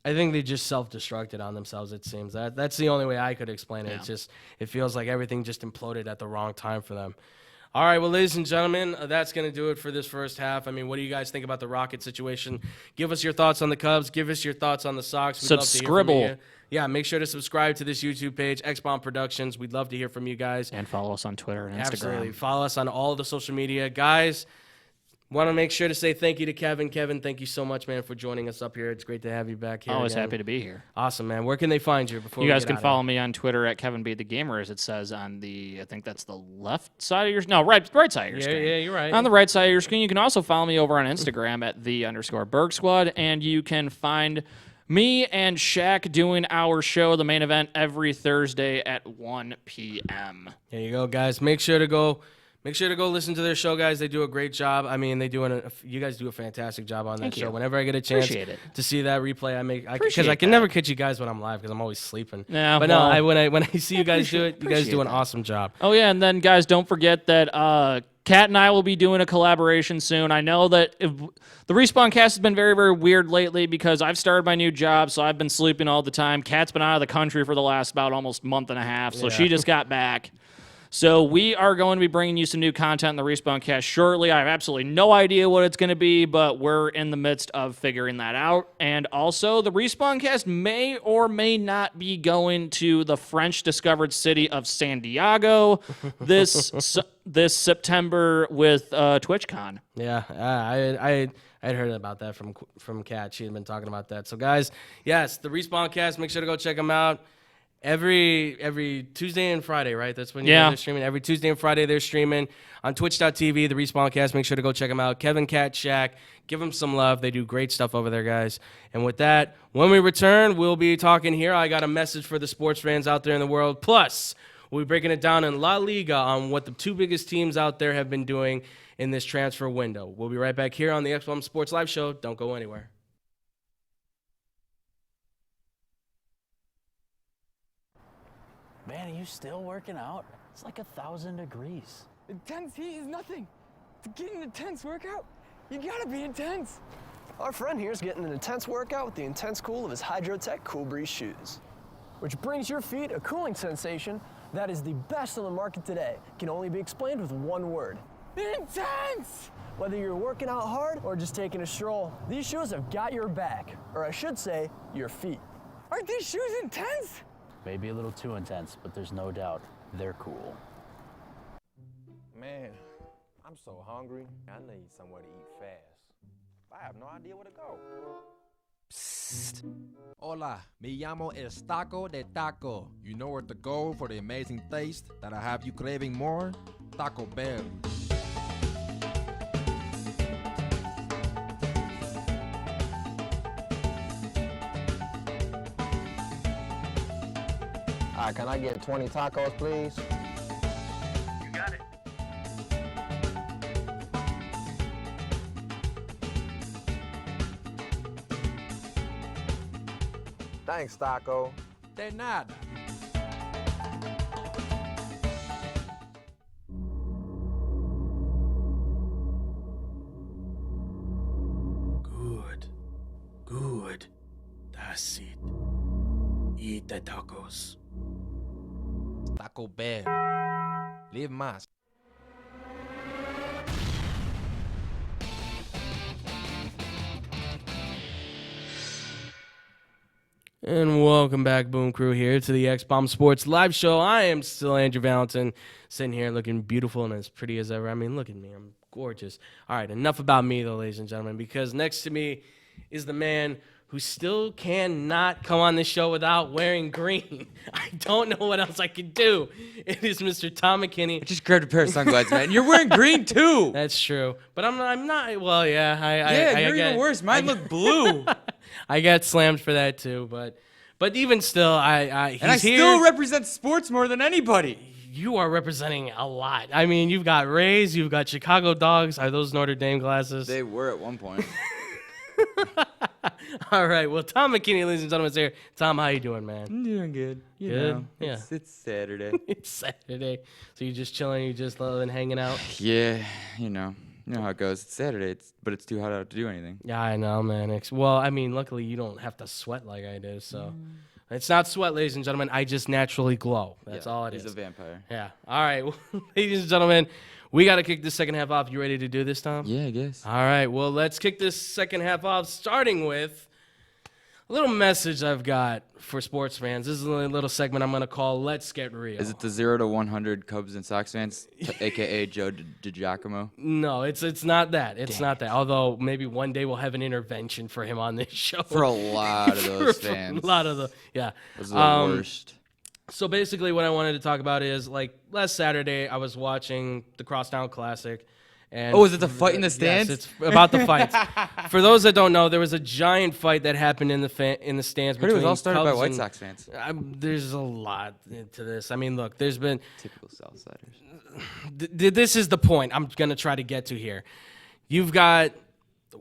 I think they just self-destructed on themselves, it seems. That's the only way I could explain it. Yeah. It's just, it feels like everything just imploded at the wrong time for them. All right, well, ladies and gentlemen, that's going to do it for this first half. I mean, what do you guys think about the Rocket situation? Give us your thoughts on the Cubs. Give us your thoughts on the Sox. We'd love to hear from you. Yeah, make sure to subscribe to this YouTube page, X-Bomb Productions. We'd love to hear from you guys. And follow us on Twitter and Instagram. Absolutely. Follow us on all the social media. Guys, want to make sure to say thank you to Kevin. Kevin, thank you so much, man, for joining us up here. It's great to have you back here. Always again. happy to be here. Awesome, man. Where can they find you? You guys can follow me on Twitter at Kevin B. the Gamer, as it says on I think that's the left side of your, no, right side of your screen. Yeah, you're right. On the right side of your screen. You can also follow me over on Instagram at _Berg Squad, and you can find me and Shaq doing our show, The Main Event, every Thursday at 1 p.m. There you go, guys. Make sure to go listen to their show, guys. They do a great job. I mean, you guys do a fantastic job on that show. Whenever I get a chance to see that replay, because I can never catch you guys when I'm live because I'm always sleeping. Yeah, but well, when I see you guys do it, you guys do an awesome job. Oh yeah, and then guys, don't forget that Kat and I will be doing a collaboration soon. I know that the Respawn Cast has been very, very weird lately because I've started my new job, so I've been sleeping all the time. Kat's been out of the country for the last about almost month and a half, so she just got back. So we are going to be bringing you some new content in the Respawn Cast shortly. I have absolutely no idea what it's going to be, but we're in the midst of figuring that out. And also, the Respawn Cast may or may not be going to the French-discovered city of San Diego this September with TwitchCon. Yeah, I had heard about that from Kat. She had been talking about that. So, guys, yes, the Respawn Cast, make sure to go check them out. Every Tuesday and Friday, right? That's when they're streaming. Every Tuesday and Friday they're streaming on twitch.tv, the Respawn Cast. Make sure to go check them out. Kevin, Kat, Shaq, give them some love. They do great stuff over there, guys. And with that, when we return, we'll be talking here. I got a message for the sports fans out there in the world. Plus, we'll be breaking it down in La Liga on what the two biggest teams out there have been doing in this transfer window. We'll be right back here on the X-Bomb Sports Live Show. Don't go anywhere. Man, are you still working out? It's like 1,000 degrees. Intense heat is nothing. To get an intense workout, you gotta be intense. Our friend here is getting an intense workout with the intense cool of his Hydrotech Cool Breeze shoes. Which brings your feet a cooling sensation that is the best on the market today. Can only be explained with one word. Intense! Whether you're working out hard or just taking a stroll, these shoes have got your back. Or I should say, your feet. Aren't these shoes intense? Maybe a little too intense, but there's no doubt they're cool. Man, I'm so hungry. I need somewhere to eat fast. I have no idea where to go. Psst. Hola, me llamo El Taco de Taco. You know where to go for the amazing taste that I have you craving more? Taco Bell. Can I get 20 tacos, please? You got it. Thanks, Taco. De nada. Good. Good. That's it. Eat the tacos. Taco Bell. Live más. And welcome back, Boom Crew, here to the X-Bomb Sports Live Show. I am still Andrew Valentin, sitting here looking beautiful and as pretty as ever. I mean, look at me. I'm gorgeous. All right, enough about me, though, ladies and gentlemen, because next to me is the man who still cannot come on this show without wearing green. I don't know what else I could do. It is Mr. Tom McKinney. I just grabbed a pair of sunglasses, man. You're wearing green, too. That's true. But I'm not, well, yeah. You're even worse. Mine look blue. I got slammed for that, too, but even still, he's and I here. still represent sports more than anybody. You are representing a lot. I mean, you've got Rays, you've got Chicago Dogs. Are those Notre Dame glasses? They were at one point. All right. Well, Tom McKinney, ladies and gentlemen, is here. Tom, how you doing, man? I'm doing good. You Good? know, Yeah. It's Saturday. It's Saturday, so you're just chilling, you just loving hanging out. Yeah, you know how it goes. It's Saturday, but it's too hot out to do anything. Yeah, I know, man. Well, I mean, luckily you don't have to sweat like I do, so it's not sweat, ladies and gentlemen. I just naturally glow. That's all it is. He's a vampire. Yeah. All right, well, ladies and gentlemen, we got to kick this second half off. You ready to do this, Tom? Yeah, I guess. All right, well, let's kick this second half off, starting with a little message I've got for sports fans. This is a little segment I'm going to call Let's Get Real. Is it the 0 to 100 Cubs and Sox fans, a.k.a. Joe DiGiacomo? No, it's not that. It's not that. Although maybe one day we'll have an intervention for him on this show. For a lot of those For fans. a lot of the, yeah. Those are the worst. So basically what I wanted to talk about is, like, last Saturday I was watching the Crosstown Classic. And Oh, is it the fight in the stands? Yes, it's about the fights. For those that don't know, there was a giant fight that happened in the stands I heard between it was all started by Cubs White and- Sox fans. There's a lot to this. I mean, look, there's been... Typical Southsiders. This is the point I'm going to try to get to here. You've got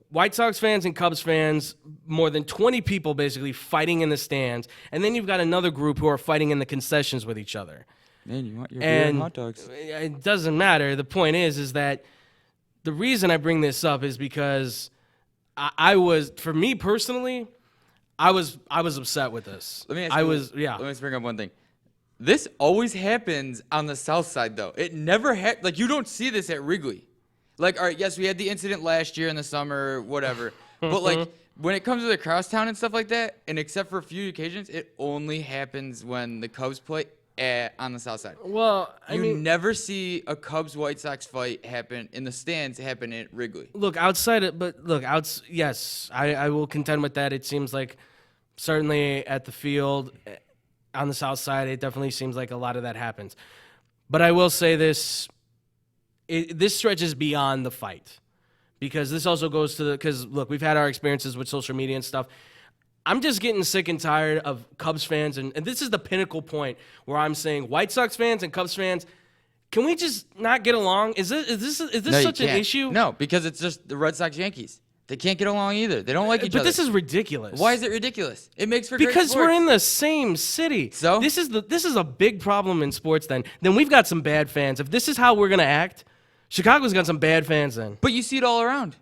White Sox fans and Cubs fans, more than 20 people basically fighting in the stands, and then you've got another group who are fighting in the concessions with each other. Man, you want your beer and hot dogs. It doesn't matter. The point is that the reason I bring this up is because I was, for me personally, I was upset with this. Let me ask I you, was, yeah. Let me just bring up one thing. This always happens on the south side, though. It never like, you don't see this at Wrigley. Like, all right, yes, we had the incident last year in the summer, whatever. But, like, when it comes to the crosstown and stuff like that, and except for a few occasions, it only happens when the Cubs play on the south side. Well, I You mean, never see a Cubs-White Sox fight happen in the stands happen at Wrigley. look, yes, I will contend with that. It seems like certainly at the field on the south side, it definitely seems like a lot of that happens. But I will say this, this stretches beyond the fight, because this also goes to because look, we've had our experiences with social media and stuff. I'm just getting sick and tired of Cubs fans, and this is the pinnacle point where I'm saying White Sox fans and Cubs fans, can we just not get along? Is this No, you such an can't. issue? No, because it's just the Red Sox Yankees. They can't get along either. They don't like each But other. this is ridiculous. Why is it ridiculous? It makes for great Because we're sports. in the same city. So? this is a big problem in sports. Then we've got some bad fans. If this is how we're gonna act, Chicago's got some bad fans. Then But you see it all around.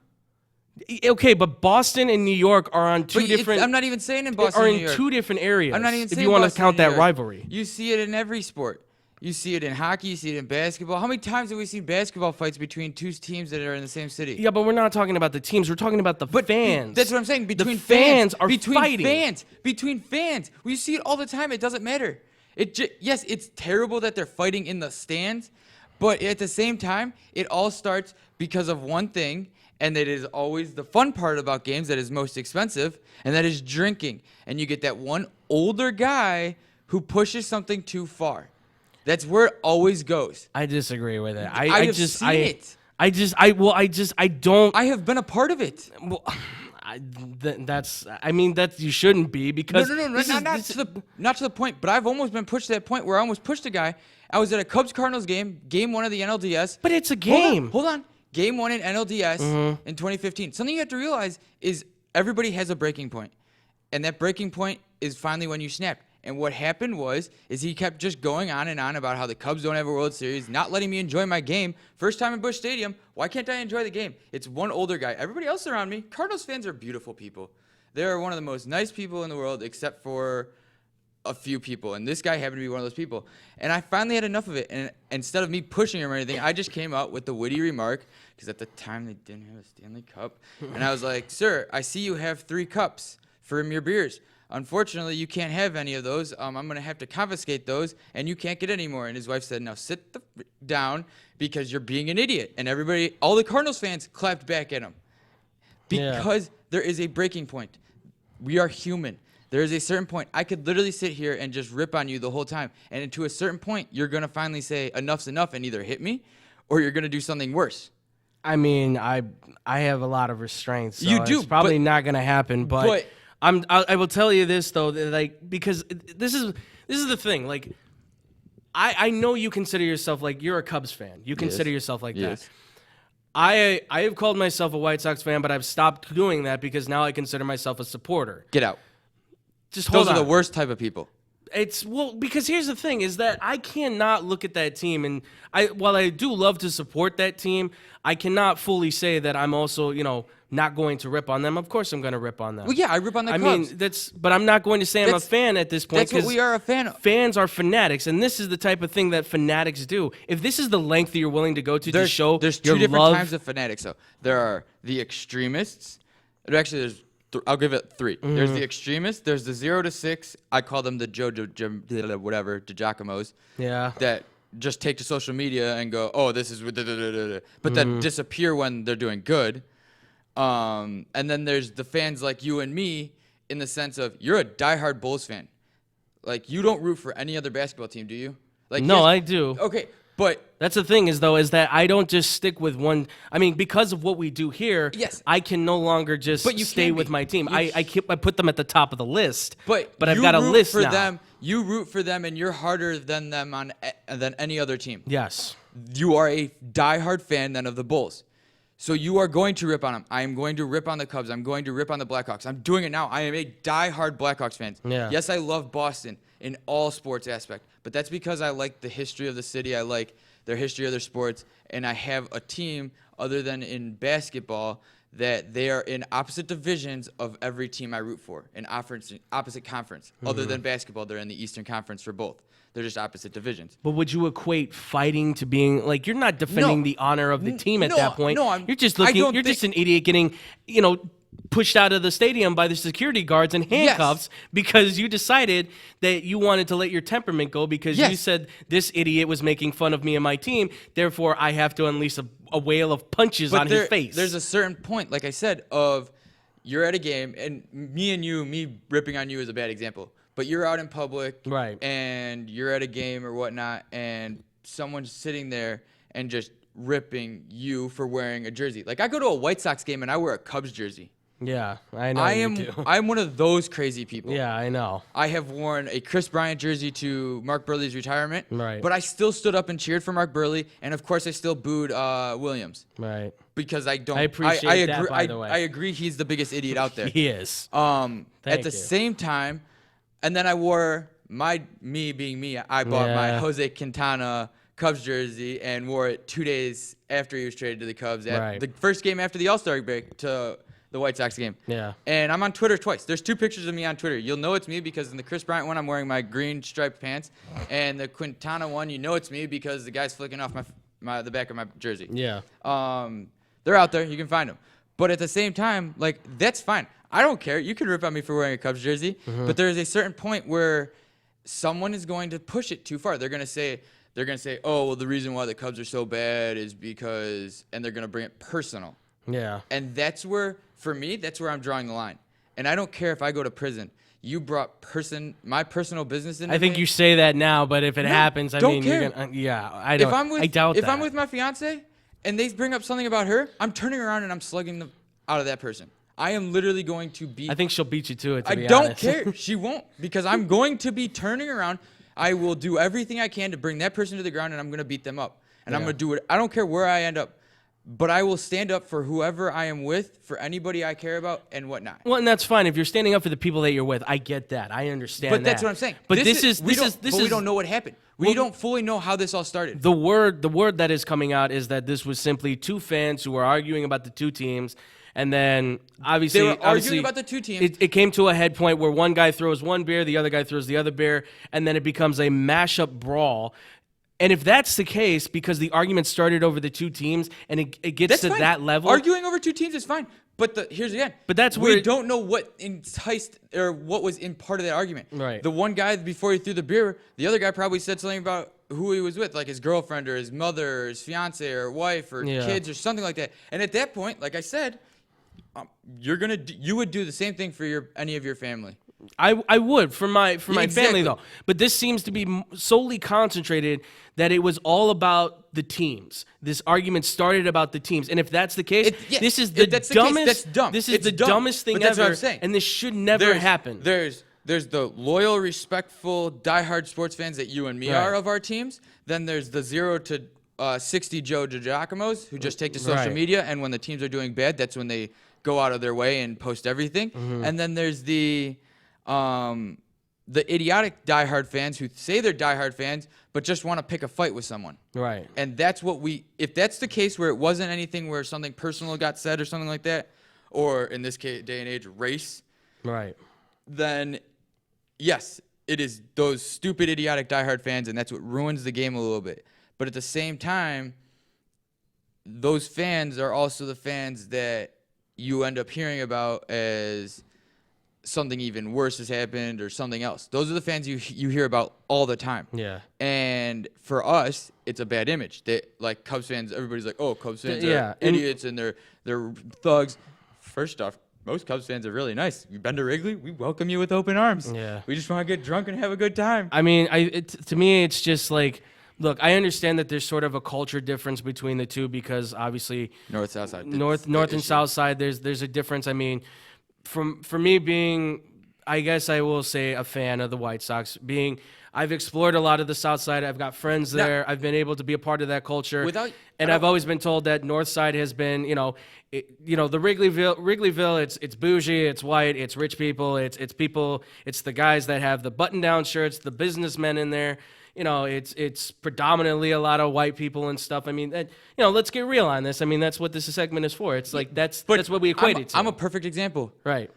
okay, but Boston and New York are on two But different. I'm not even saying in Boston are and in New York. two different areas. I'm not even if saying you want to Boston count and New that York. rivalry. You see it in every sport. You see it in hockey. You see it in basketball. How many times have we seen basketball fights between two teams that are in the same city? Yeah, but we're not talking about the teams. We're talking about the fans. That's what I'm saying. Between the fans are between fighting. Between fans. We see it all the time. It doesn't matter. Yes, it's terrible that they're fighting in the stands, but at the same time, it all starts because of one thing, and that is always the fun part about games that is most expensive, and that is drinking. And you get that one older guy who pushes something too far. That's where it always goes. I disagree with it. I have seen it. I don't. I have been a part of it. Well, that you shouldn't be, because No, this is- not this- to the point, but I've almost been pushed to that point where I almost pushed a guy. I was at a Cubs-Cardinals game 1 of the NLDS. But it's a game. Hold on. Game 1 in NLDS in 2015. Something you have to realize is everybody has a breaking point. And that breaking point is finally when you snapped. And what happened is he kept just going on and on about how the Cubs don't have a World Series, not letting me enjoy my game. First time in Busch Stadium, why can't I enjoy the game? It's one older guy. Everybody else around me, Cardinals fans are beautiful people. They're one of the most nice people in the world, except for a few people. And this guy happened to be one of those people. And I finally had enough of it. And instead of me pushing him or anything, I just came out with the witty remark, because at the time they didn't have a Stanley Cup. And I was like, sir, I see you have 3 cups from your beers. Unfortunately, you can't have any of those. I'm going to have to confiscate those, and you can't get any more. And his wife said, now sit down because you're being an idiot. And everybody, all the Cardinals fans clapped back at him because there is a breaking point. We are human. There is a certain point. I could literally sit here and just rip on you the whole time. And to a certain point, you're going to finally say enough's enough and either hit me or you're going to do something worse. I mean, I have a lot of restraints. So You do, It's probably but- not going to happen, but I will tell you this though, that, like, because this is the thing. Like, I know you consider yourself, like, you're a Cubs fan. You consider yourself like that. I have called myself a White Sox fan, but I've stopped doing that because now I consider myself a supporter. Get out. Just hold Those on. are the worst type of people. It's because here's the thing is that I cannot look at that team, and while I do love to support that team, I cannot fully say that I'm also, not going to rip on them. Of course I'm going to rip on them. Well, yeah, I rip on the Cubs. I mean, but I'm not going to say I'm a fan at this point. That's what 'cause we are a fan of. Fans are fanatics, and this is the type of thing that fanatics do. If this is the length that you're willing to go to show there's your two different love, types of fanatics. So there are the extremists. I'll give it 3. Mm-hmm. There's the extremists. There's the 0 to 6. I call them the DeGiacomos. Yeah. That just take to social media and go, oh, this is, but then disappear when they're doing good. And then there's the fans like you and me, in the sense of you're a diehard Bulls fan. Like, you don't root for any other basketball team, do you? Like, No, I do. Okay, but That's the thing is that I don't just stick with one. I mean, because of what we do here, Yes. I can no longer just But you stay can with be. my team. You- I put them at the top of the list. But I've you got a root list for now. them. You root for them, and you're harder than them than any other team. Yes. You are a diehard fan then of the Bulls. So you are going to rip on them. I am going to rip on the Cubs. I'm going to rip on the Blackhawks. I'm doing it now. I am a diehard Blackhawks fan. Yeah. Yes, I love Boston in all sports aspect, but that's because I like the history of the city. I like their history of their sports, and I have a team other than in basketball that they are in opposite divisions of every team I root for, in opposite conference. Other than basketball, they're in the Eastern Conference for both. They're just opposite divisions. But would you equate fighting to being like you're not defending No. the honor of the team at No, that point? no, I'm- you're just I looking. don't You're think- just an idiot getting pushed out of the stadium by the security guards in handcuffs because you decided that you wanted to let your temperament go because you Yes. said this idiot was making fun of me and my team. Therefore, I have to unleash a whale of punches on his face. There's a certain point, like I said, of you're at a game, and me ripping on you is a bad example, but you're out in public, Right. and you're at a game or whatnot, and someone's sitting there and just ripping you for wearing a jersey. Like, I go to a White Sox game and I wear a Cubs jersey. Yeah, I know you do. I'm one of those crazy people. Yeah, I know. I have worn a Chris Bryant jersey to Mark Burley's retirement, Right. but I still stood up and cheered for Mark Burley, and of course I still booed Williams Right. because I don't. I appreciate that, agree, by the way. I agree he's the biggest idiot out there. He is. At Thank the you. same time, and then I wore me being me. I bought my Yeah. Jose Quintana Cubs jersey and wore it 2 days after he was traded to the Cubs at Right. the first game after the All-Star break to the White Sox game. Yeah. And I'm on Twitter twice. There's 2 pictures of me on Twitter. You'll know it's me because in the Chris Bryant one, I'm wearing my green striped pants, and the Quintana one, you know it's me because the guy's flicking off the back of my jersey. Yeah. They're out there. You can find them. But at the same time, like, that's fine. I don't care. You can rip on me for wearing a Cubs jersey, but there is a certain point where someone is going to push it too far. They're going to say, oh, well, the reason why the Cubs are so bad is because, and they're going to bring it personal. Yeah. And that's where, for me, that's where I'm drawing the line. And I don't care if I go to prison. You brought my personal business into I think me. you say that now, but if it No, happens, I don't mean, care. you're gonna. Yeah, I don't. I doubt if that. I'm with my fiance and they bring up something about her, I'm turning around and I'm slugging them out of that person. I am literally going to be. I think she'll beat you to it. To I be don't honest. care. She won't, because I'm going to be turning around. I will do everything I can to bring that person to the ground, and I'm going to beat them up. And I'm Yeah. going to do it. I don't care where I end up. but I will stand up for whoever I am with, for anybody I care about, and whatnot. Well, and that's fine if you're standing up for the people that you're with. I get that. I understand. But that's what I'm saying. But we don't know what happened. We don't fully know how this all started. The word that is coming out is that this was simply two fans who were arguing about the two teams, and then obviously They were arguing about the two teams. It came to a head point where one guy throws one beer, the other guy throws the other beer, and then it becomes a mashup brawl. And if that's the case, because the argument started over the two teams, and it gets That's to fine. that level, Arguing over two teams is fine. But here's again. But that's we where don't know what enticed or what was in part of that argument. Right. The one guy before he threw the beer, the other guy probably said something about who he was with, like his girlfriend or his mother or his fiance or wife or kids or something like that. And at that point, like I said, you would do the same thing for any of your family. I would for my family Exactly. though, but this seems to be solely concentrated that it was all about the teams. This argument started about the teams, and if that's the case, this is the that's dumbest. the case, that's dumb. This is It's the dumb. dumbest thing But that's ever, what I'm saying. and this should never happen. There's the loyal, respectful, diehard sports fans that you and me Right. are of our teams. Then there's the 0 to 60 Joe DiGiacomos who just take to social Right. media, and when the teams are doing bad, that's when they go out of their way and post everything. Mm-hmm. And then there's the idiotic diehard fans who say they're diehard fans but just want to pick a fight with someone. Right. And that's what if that's the case where it wasn't anything where something personal got said or something like that, or in this case, day and age, race, Right. then yes, it is those stupid, idiotic diehard fans, and that's what ruins the game a little bit. But at the same time, those fans are also the fans that you end up hearing about as something even worse has happened or something else. Those are the fans you hear about all the time. Yeah. And for us, it's a bad image. Like Cubs fans, everybody's like, "Oh, Cubs fans Yeah, are idiots and they're thugs." First off, most Cubs fans are really nice. You've been to Wrigley, we welcome you with open arms. Yeah. We just want to get drunk and have a good time. I mean, to me, it's just like, look, I understand that there's sort of a culture difference between the two because obviously North South side. North and South side, there's a difference. I mean, for me being, I guess I will say, a fan of the White Sox, I've explored a lot of the South side. I've got friends there. I've been able to be a part of that culture. And I've always been told that North side has been, the Wrigleyville, it's bougie, it's white, it's rich people, it's people, it's the guys that have the button-down shirts, the businessmen in there. It's predominantly a lot of white people and stuff. I mean, let's get real on this. I mean, that's what this segment is for. It's like that's what we equate it to. I'm a perfect example. Right.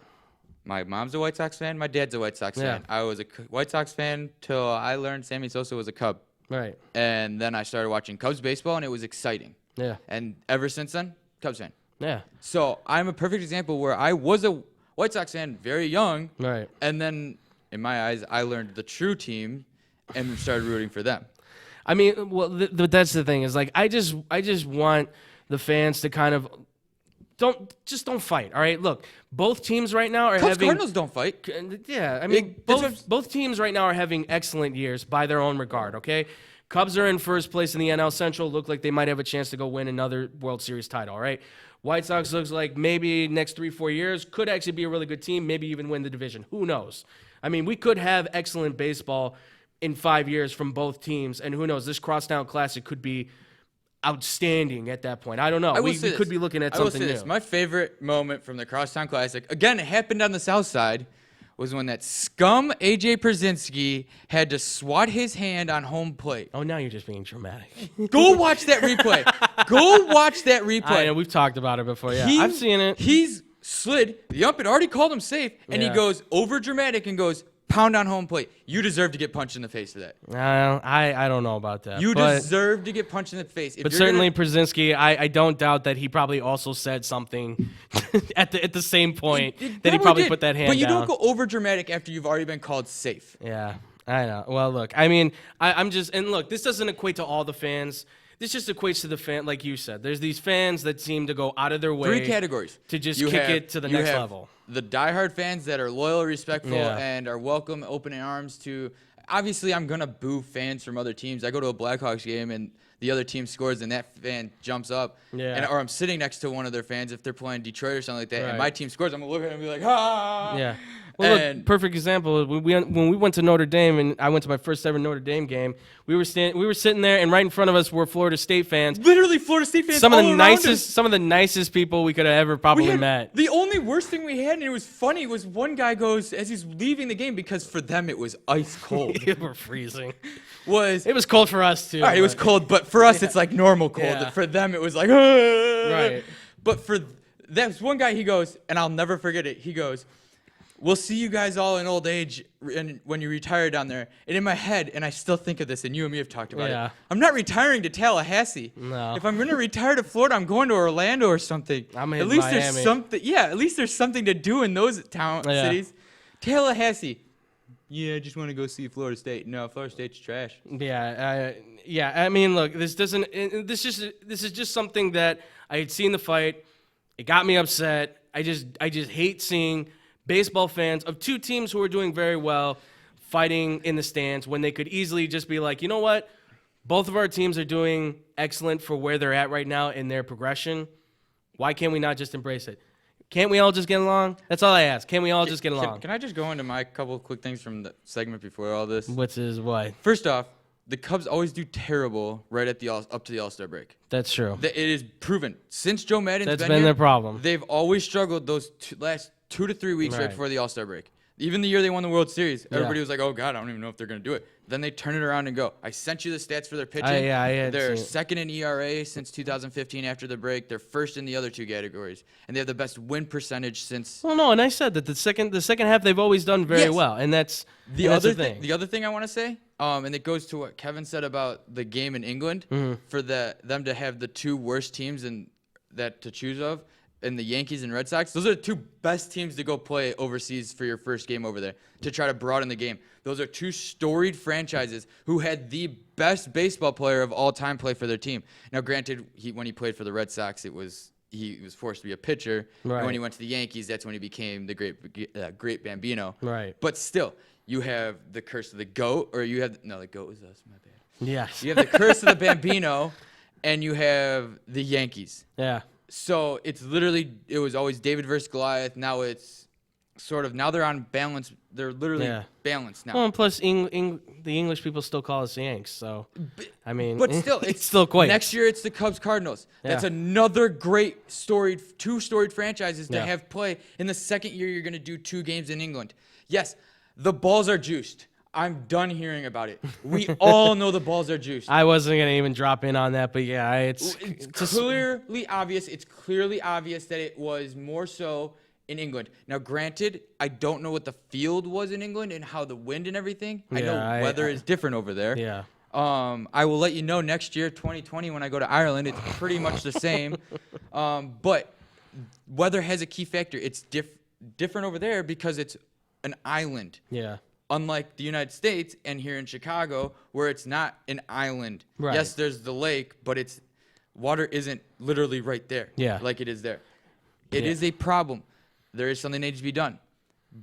My mom's a White Sox fan. My dad's a White Sox fan. I was a White Sox fan till I learned Sammy Sosa was a Cub. Right. And then I started watching Cubs baseball, and it was exciting. Yeah. And ever since then, Cubs fan. Yeah. So I'm a perfect example where I was a White Sox fan very young. Right. And then, in my eyes, I learned the true team and started rooting for them. I mean, well, that's the thing is like I just want the fans to kind of don't fight. All right, look, both teams right now are having Cardinals don't fight. Yeah, I mean, both teams right now are having excellent years by their own regard. Okay, Cubs are in first place in the NL Central. Look like they might have a chance to go win another World Series title. All right, White Sox looks like maybe next 3-4 years could actually be a really good team. Maybe even win the division. Who knows? I mean, we could have excellent baseball in 5 years from both teams, and who knows? This Crosstown Classic could be outstanding at that point. I don't know. We could be looking at something new. My favorite moment from the Crosstown Classic, again, it happened on the South Side, was when that scum AJ Przinsky had to swat his hand on home plate. Oh, now you're just being dramatic. Go watch that replay. Go watch that replay. I know, we've talked about it before. Yeah, I've seen it. He's slid. The ump had already called him safe, and he goes over dramatic and goes, pound on home plate. You deserve to get punched in the face for that. I don't know about that. You deserve to get punched in the face. But certainly Przinsky, I don't doubt that he probably also said something at the same point that he probably put that hand down. But you don't go over dramatic after you've already been called safe. Yeah, I know. Well, look, I mean, I'm just, and look, this doesn't equate to all the fans. This just equates to the fan, like you said. There's these fans that seem to go out of their way. 3 categories. To just kick it to the next level. The diehard fans that are loyal, respectful, and are welcome, open arms to. Obviously, I'm gonna boo fans from other teams. I go to a Blackhawks game and the other team scores and that fan jumps up. Yeah. Or I'm sitting next to one of their fans if they're playing Detroit or something like that, and my team scores. I'm gonna look at him and be like, ah. Yeah. Well, And- look, perfect example. When we went to Notre Dame, and I went to my first ever Notre Dame game, we were sitting there, and right in front of us were Florida State fans. Literally, Florida State fans. Some of all the around nicest, us. some of the nicest people we could have ever probably met. The only worst thing we had, and it was funny, was one guy goes as he's leaving the game because for them it was ice cold. We were freezing. It It was cold for us too. all right, it was but- cold, but for us it's like normal cold. Yeah. For them it was like Right. But for that was one guy, he goes, and I'll never forget it. He goes, "We'll see you guys all in old age and when you retire down there." And in my head, and I still think of this, and you and me have talked about Yeah. it. I'm not retiring to Tallahassee. No. If I'm gonna retire to Florida, I'm going to Orlando or something. I'm at in least Miami. there's something. Yeah, at least there's something to do in those cities. Tallahassee. Yeah, I just want to go see Florida State. No, Florida State's trash. Yeah, I mean, look, this is just something that I had seen the fight. It got me upset. I just hate seeing baseball fans of two teams who are doing very well fighting in the stands when they could easily just be like, you know what, both of our teams are doing excellent for where they're at right now in their progression. Why can't we not just embrace it? Can't we all just get along? That's all I ask. Can we all just get along? Can I just go into my couple of quick things from the segment before all this? Which is what? First off, the Cubs always do terrible right at up to the All-Star break. That's true. It is proven since Joe Maddon's That's been been here, their problem. They've always struggled those last 2 to 3 weeks right Right. before the All-Star break. Even the year they won the World Series, Yeah. everybody was like, "Oh God, I don't even know if they're gonna do it." Then they turn it around and go. I sent you the stats for their pitching. I had They're seen it. second in ERA since 2015 after the break. They're first in the other two categories, and they have the best win percentage since. Well, no, and I said that the second half they've always done very Yes. well, and that's The that's other thing. The other thing I want to say, and it goes to what Kevin said about the game in England, Mm-hmm. for them to have the two worst teams to choose of, and the Yankees and Red Sox. Those are the two best teams to go play overseas for your first game over there to try to broaden the game. Those are two storied franchises who had the best baseball player of all time play for their team. Now, granted, when he played for the Red Sox, he was forced to be a pitcher. Right. And when he went to the Yankees, that's when he became the great Bambino. Right. But still, you have the curse of the GOAT, or you have the GOAT was us. My bad. Yes. You have the curse of the Bambino, and you have the Yankees. Yeah. So it was always David versus Goliath. Now it's now they're on balance. They're literally Yeah. balanced now. Well, and plus, the English people still call us Yanks, so I mean, But still, it's still quite. Next year, it's the Cubs Cardinals. That's Yeah. another great two storied franchises to Yeah. have play. In the second year, you're going to do 2 games in England. Yes, the balls are juiced. I'm done hearing about it. We all know the balls are juiced. I wasn't gonna even drop in on that, but yeah, it's Clearly obvious. It's clearly obvious that it was more so in England. Now, granted, I don't know what the field was in England and how the wind and everything. I know Yeah, weather is different over there. yeah. I will let you know next year, 2020, when I go to Ireland, it's pretty much the same. But weather has a key factor. It's different over there because it's an island. Yeah. Unlike the United States and here in Chicago, where it's not an island. Right. Yes, there's the lake, but water isn't literally right there. Yeah. Like it is there. It Yeah. is a problem. There is something that needs to be done.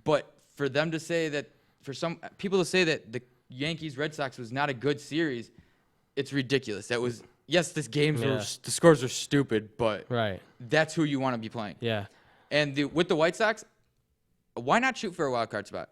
But for them to say that, for some people to say that the Yankees Red Sox was not a good series, it's ridiculous. Yes, the scores were stupid, but Right. that's who you want to be playing. Yeah. And with the White Sox, why not shoot for a wild card spot?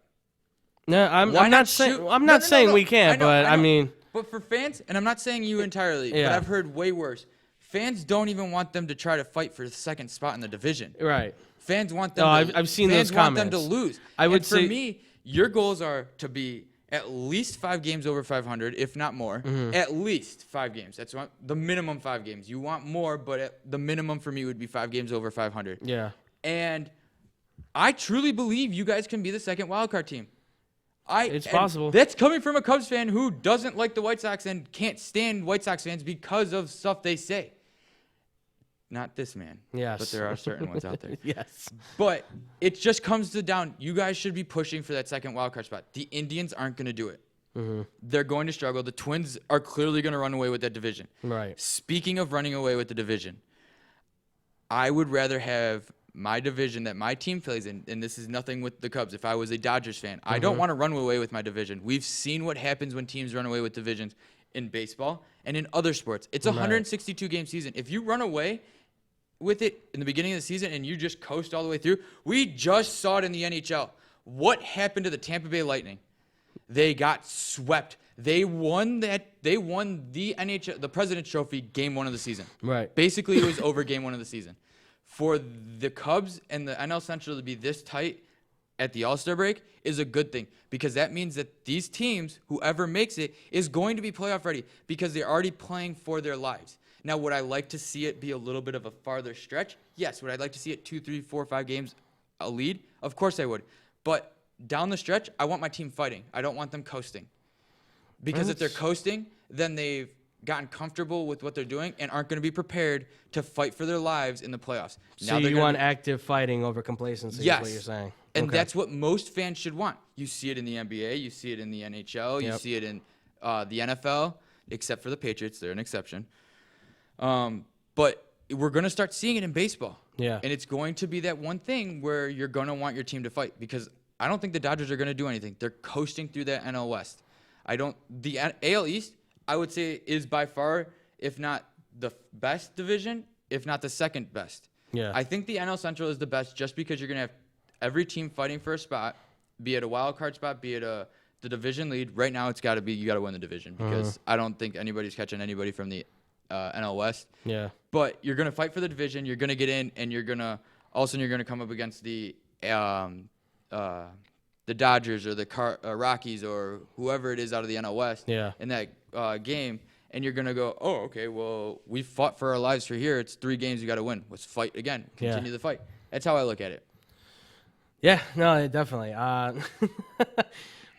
No, I'm Why not not saying shoot- I'm No, not no, no, saying no. we can't, but I know. mean, But for fans, and I'm not saying you entirely, but Yeah. I've heard way worse. Fans don't even want them to try to fight for the second spot in the division. right. Fans want them. No, to, I've seen fans those want them to comments. lose. I would and for say- me, your goals are to be at least 5 games over 500, if not more. Mm-hmm. At least 5 games. That's the minimum 5 games. You want more, but the minimum for me would be 5 games over 500. Yeah. And I truly believe you guys can be the second wildcard team. It's possible. That's coming from a Cubs fan who doesn't like the White Sox and can't stand White Sox fans because of stuff they say. Not this man. Yes. But there are certain ones out there. Yes. But it just comes down. You guys should be pushing for that second wildcard spot. The Indians aren't going to do it. Mm-hmm. They're going to struggle. The Twins are clearly going to run away with that division. Right. Speaking of running away with the division, I would rather have my division that my team plays in, and this is nothing with the Cubs. If I was a Dodgers fan, I don't want to run away with my division. We've seen what happens when teams run away with divisions in baseball and in other sports. It's a 162-game season. If you run away with it in the beginning of the season and you just coast all the way through, we just saw it in the NHL. What happened to the Tampa Bay Lightning? They got swept. They won the NHL, the President's Trophy, game 1 of the season. Right. Basically, it was over game 1 of the season. For the Cubs and the NL Central to be this tight at the All-Star break is a good thing, because that means that these teams, whoever makes it, is going to be playoff ready because they're already playing for their lives. Now, would I like to see it be a little bit of a farther stretch? Yes. Would I like to see it 2, 3, 4, 5 games a lead? Of course I would. But down the stretch, I want my team fighting. I don't want them coasting. Because if they're coasting, then they've gotten comfortable with what they're doing and aren't going to be prepared to fight for their lives in the playoffs. So you want active fighting over complacency, yes. is what you're saying. And Okay. that's what most fans should want. You see it in the NBA. You see it in the NHL. You see it in the NFL, except for the Patriots. They're an exception. But we're going to start seeing it in baseball. Yeah. And it's going to be that one thing where you're going to want your team to fight, because I don't think the Dodgers are going to do anything. They're coasting through that NL West. The AL East, I would say, is by far, if not the best division, if not the second best. Yeah. I think the NL Central is the best just because you're going to have every team fighting for a spot, be it a wild card spot, be it the division lead. Right now, it's got to be you got to win the division, because I don't think anybody's catching anybody from the NL West. Yeah. But you're going to fight for the division. You're going to get in, and you're going to also you're going to come up against the Dodgers or the Rockies or whoever it is out of the NL West in that game. And you're going to go, oh, okay, well, we fought for our lives for here. It's 3 games you got to win. Let's fight again. Continue the fight. That's how I look at it. Yeah, no, definitely.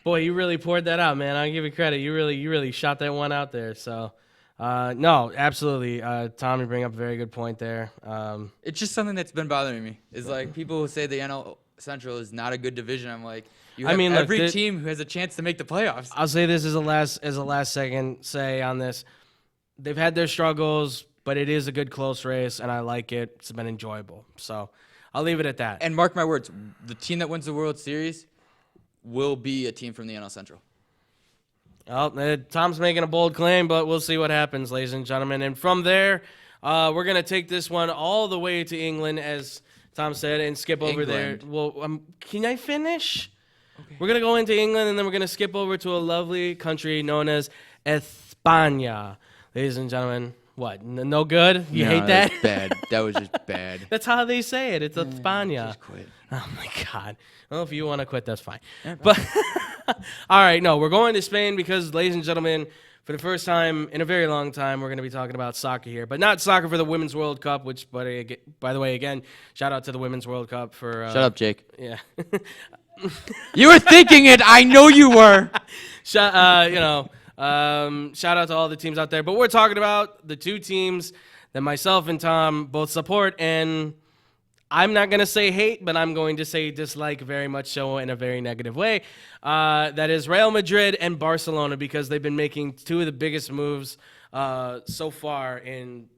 Boy, you really poured that out, man. I'll give you credit. You really shot that one out there. So, no, absolutely. Tom, you bring up a very good point there. It's just something that's been bothering me. Is like people who say the NL Central is not a good division. I'm like, you have every team who has a chance to make the playoffs. I'll say this as a last second say on this. They've had their struggles, but it is a good close race, and I like it. It's been enjoyable. So I'll leave it at that. And mark my words, the team that wins the World Series will be a team from the NL Central. Well, Tom's making a bold claim, but we'll see what happens, ladies and gentlemen. And from there, we're going to take this one all the way to England, as Tom said, and skip over there. Well, can I finish? Okay. We're going to go into England, and then we're going to skip over to a lovely country known as España. Ladies and gentlemen, what? No good? You hate that? That's bad. That was just bad. That's how they say it. It's España. Just quit. Oh, my God. Well, if you want to quit, that's fine. Yeah, but all right, no, we're going to Spain because, ladies and gentlemen, for the first time in a very long time, we're going to be talking about soccer here. But not soccer for the Women's World Cup, which, by the way, again, shout out to the Women's World Cup for... Shut up, Jake. Yeah. You were thinking it. I know you were. Shout out to all the teams out there. But we're talking about the 2 teams that myself and Tom both support, and I'm not going to say hate, but I'm going to say dislike very much so in a very negative way. That is Real Madrid and Barcelona, because they've been making 2 of the biggest moves so far in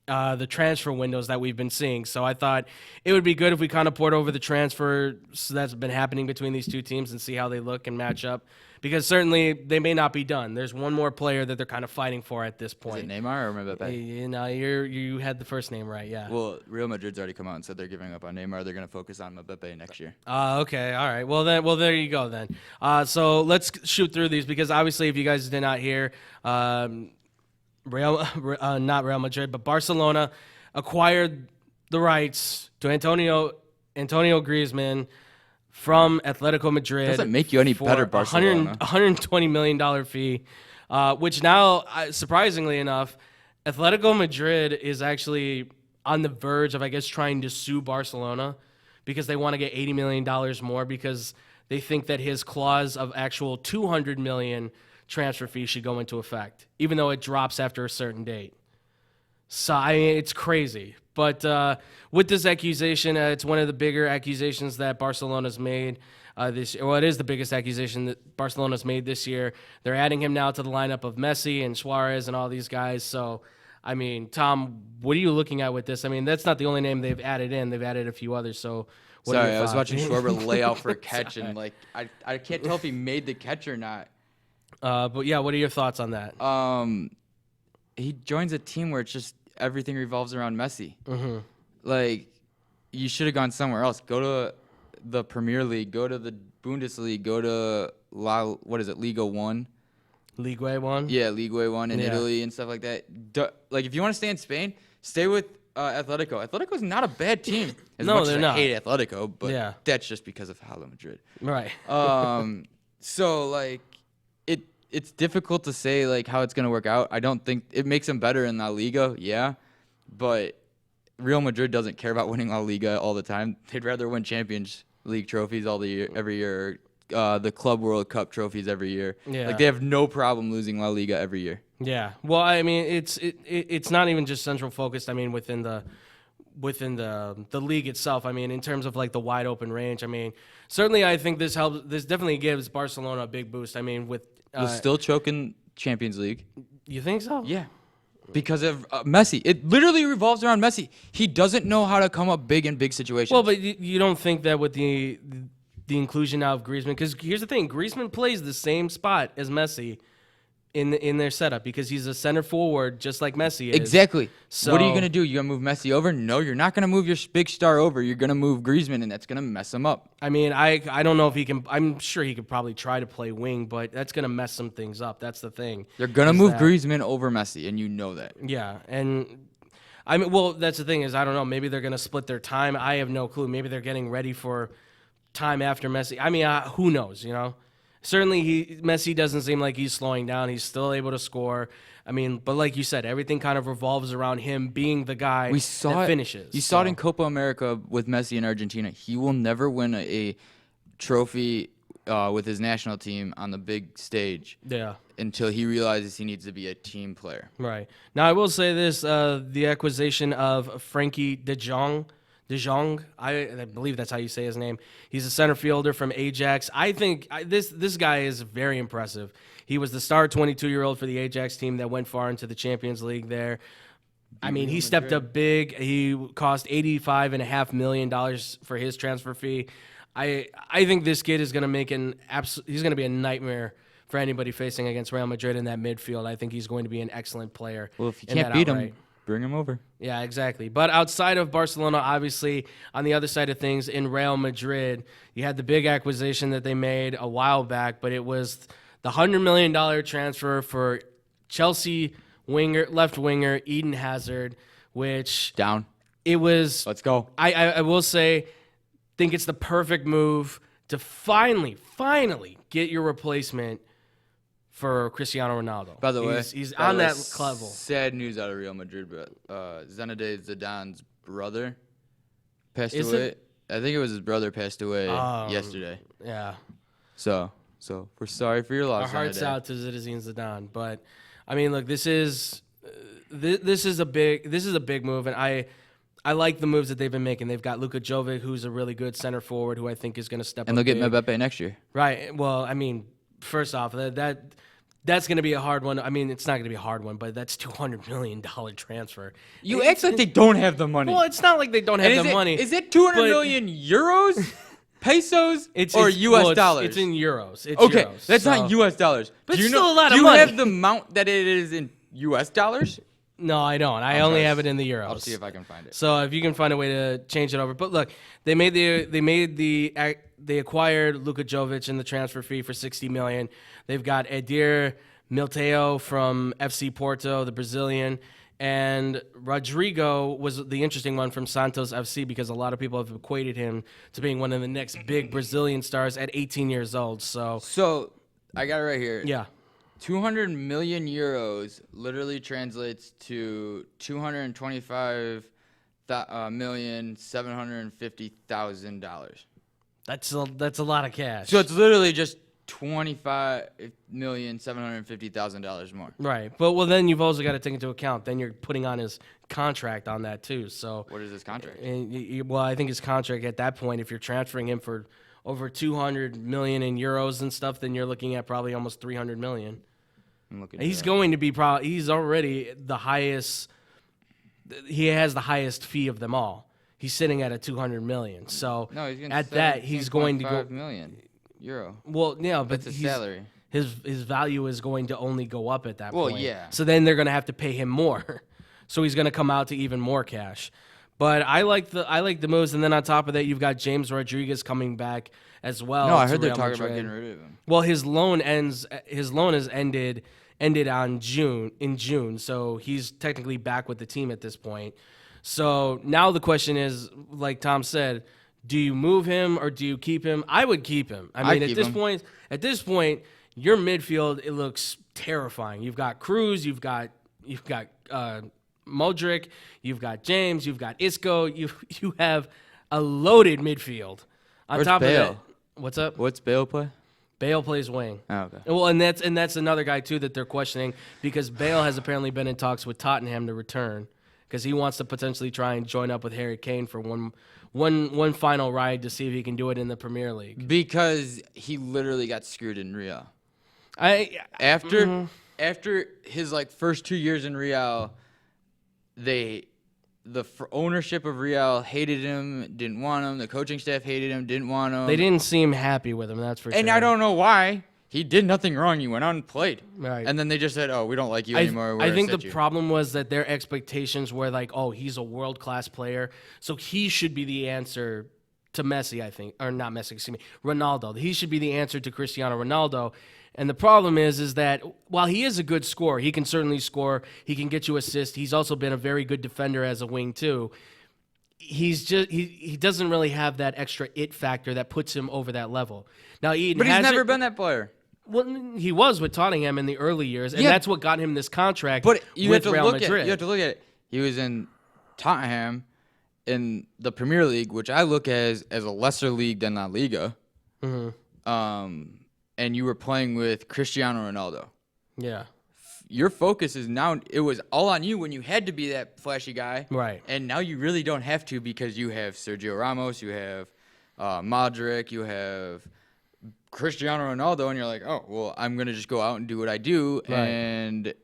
the transfer windows that we've been seeing. So I thought it would be good if we kind of poured over the transfers that's been happening between these 2 teams and see how they look and match up. Because certainly they may not be done. There's one more player that they're kind of fighting for at this point. Is it Neymar or Mbappe? You had the first name right, yeah. Well, Real Madrid's already come out and said they're giving up on Neymar. They're going to focus on Mbappe next year. Okay, all right. Well, there you go then. So let's shoot through these, because obviously, if you guys did not hear, not Real Madrid, but Barcelona acquired the rights to Antonio Griezmann from Atletico Madrid. Doesn't make you any better, Barcelona. $120 million fee, which now, surprisingly enough, Atletico Madrid is actually on the verge of, I guess, trying to sue Barcelona because they want to get $80 million more, because they think that his clause of actual $200 million transfer fee should go into effect, even though it drops after a certain date. So, I mean, it's crazy. But with this accusation, it's one of the bigger accusations that Barcelona's made this year. Well, it is the biggest accusation that Barcelona's made this year. They're adding him now to the lineup of Messi and Suarez and all these guys. So, I mean, Tom, what are you looking at with this? I mean, that's not the only name they've added in. They've added a few others. So, what sorry, I was watching Schwarber lay out for a catch, and like I can't tell if he made the catch or not. But yeah, what are your thoughts on that? He joins a team where it's just everything revolves around Messi. Mm-hmm. Like, you should have gone somewhere else. Go to the Premier League, go to the Bundesliga, go to Liga 1? Ligue 1? Yeah, Ligue 1 in Yeah. Italy and stuff like that. Like, if you want to stay in Spain, stay with Atletico. Atletico's not a bad team. As No, much they're as not. I hate Atletico, but Yeah. that's just because of Hala Madrid. Right. So, like, it's difficult to say, like, how it's going to work out. I don't think it makes them better in La Liga, yeah, but Real Madrid doesn't care about winning La Liga all the time. They'd rather win Champions League trophies every year, the Club World Cup trophies every year. Yeah. Like, they have no problem losing La Liga every year. Yeah. Well, I mean, it's not even just central focused. I mean, within the league itself. I mean, in terms of like the wide open range. I mean, certainly I think this helps. This definitely gives Barcelona a big boost. I mean, with They'll still choke in Champions League. you think so? Yeah. Because of Messi. It literally revolves around Messi. He doesn't know how to come up big in big situations. Well, but you don't think that with the inclusion now of Griezmann, because here's the thing: Griezmann plays the same spot as Messi in their setup because he's a center forward, just like Messi is. Exactly. What are you So- going to do? You're going to move Messi over? No, you're not going to move your big star over. You're going to move Griezmann, and that's going to mess him up. I mean, I don't know if he can. I'm sure he could probably try to play wing, but that's gonna mess some things up. That's the thing. They're going to is move that- Griezmann over Messi, and you know that. Yeah, and I mean, well, that's the thing is I don't know. Maybe they're gonna split their time. I have no clue. Maybe they're getting ready for time after Messi. I mean, who knows? You know, certainly Messi doesn't seem like he's slowing down. He's still able to score. I mean, but like you said, everything kind of revolves around him being the guy We saw that it. finishes. You saw it So- in Copa America with Messi in Argentina. He will never win a trophy with his national team on the big stage Yeah. until he realizes he needs to be a team player. Right. Now, I will say this, the acquisition of Frankie de Jong, I believe that's how you say his name. He's a center fielder from Ajax. I think this guy is very impressive. He was the star 22-year-old for the Ajax team that went far into the Champions League there. I mean, he stepped up big. He cost $85.5 million for his transfer fee. I think this kid is going to make he's going to be a nightmare for anybody facing against Real Madrid in that midfield. I think he's going to be an excellent player. Well, if you in can't that beat him, outright. bring him over. Yeah, exactly. But outside of Barcelona, obviously, on the other side of things, in Real Madrid, you had the big acquisition that they made a while back, but it was the $100 million transfer for Chelsea left winger Eden Hazard, which Down. it was. Let's go. I will say, think it's the perfect move to finally get your replacement for Cristiano Ronaldo. By the way, he's on that level. Sad news out of Real Madrid, but Zinedine Zidane's brother passed Is away. it? I think it was his brother passed away yesterday. Yeah. So we're sorry for your loss. Our hearts Zinedine. out to Zinedine Zidane, but I mean, look, this is a big move, and I like the moves that they've been making. They've got Luka Jovic, who's a really good center forward, who I think is going to step And up. they'll get big. Mbappe next year. Right. Well, I mean, first off, that's going to be a hard one. I mean, it's not going to be a hard one, but that's $200 million transfer. You act like they don't have the money. Well, it's not like they don't have And the money. Is it 200 but million euros, pesos, It's or it's- U.S. well, it's- dollars? It's in euros. It's Okay, euros, that's so- not U.S. dollars. But do you it's still a lot of Do you money. have the amount that it is in U.S. dollars? No, I don't. I I'll only try have to- it in the euros. I'll see if I can find it. So if you can find a way to change it over, but look, they acquired Luka Jovic in the transfer fee for $60 million. They've got Edir Militao from FC Porto, the Brazilian, and Rodrigo was the interesting one from Santos FC because a lot of people have equated him to being one of the next big Brazilian stars at 18 years old. So I got it right here. yeah, 200 million euros literally translates to 225,750,000 that's a lot of cash. So it's literally just $25,750,000 more. Right, but then you've also got to take into account. Then you're putting on his contract on that too. So What is this contract? and well, I think his contract at that point, if you're transferring him for over 200 million in euros and stuff, then you're looking at probably almost 300 million. I'm looking. He's at going to be he's already the highest. He has the highest fee of them all. He's sitting at a 200 million. So No, he's getting at that he's going to go. 17.5 million euro. Well, yeah, but That's a he's- salary. His value is going to only go up at that Well, point. yeah. So then they're going to have to pay him more. So he's going to come out to even more cash. But I like the moves, and then on top of that, you've got James Rodriguez coming back as well. No, I to heard they're Real talking about Madrid. getting rid of him. Well, his loan has ended in June, so he's technically back with the team at this point. So now the question is, like Tom said, do you move him or do you keep him? I would keep him. I mean, keep him. at this point, your midfield, it looks terrifying. You've got Cruz, you've got Modric, you've got James, you've got Isco. You have a loaded midfield. On Where's top Bale? of that, what's up? What's Bale play? Bale plays wing. Oh, okay. Well, and that's another guy too that they're questioning because Bale has apparently been in talks with Tottenham to return because he wants to potentially try and join up with Harry Kane for one final ride to see if he can do it in the Premier League. Because he literally got screwed in Real. Mm-hmm. After his first 2 years in Real, the ownership of Real hated him, didn't want him. The coaching staff hated him, didn't want him. They didn't seem happy with him, that's for sure. And I don't know why. He did nothing wrong. He went out and played. Right. And then they just said, "Oh, we don't like you anymore." I think the problem was that their expectations were like, "Oh, he's a world-class player, so he should be the answer to Messi." I think, or not Messi, excuse me, Ronaldo. He should be the answer to Cristiano Ronaldo. And the problem is that while he is a good scorer, he can certainly score. He can get you assists. He's also been a very good defender as a wing too. He doesn't really have that extra it factor that puts him over that level. Now, Eden But he's Hazard, never been that player. Well, he was with Tottenham in the early years, and that's what got him this contract But you with have to Real look Madrid. at it. You have to look at it. He was in Tottenham in the Premier League, which I look as a lesser league than La Liga. Mm-hmm. And you were playing with Cristiano Ronaldo. Yeah. Your focus is now, it was all on you when you had to be that flashy guy. Right. And now you really don't have to because you have Sergio Ramos, you have Modric, you have Cristiano Ronaldo, and you're like, oh, well, I'm going to just go out and do what I do, Right. and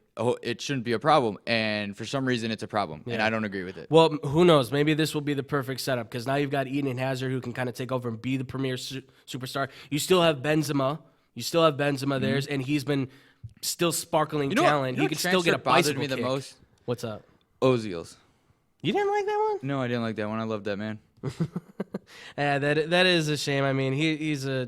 it shouldn't be a problem. And for some reason, it's a problem, and I don't agree with it. Well, who knows? Maybe this will be the perfect setup because now you've got Eden Hazard who can kind of take over and be the premier superstar. You still have Benzema. There, and he's been still sparkling talent. He could still get a bicycle me the kick. most? What's up? Ozil's. You didn't like that one? No, I didn't like that one. I love that man. Yeah, that is a shame. I mean, he is a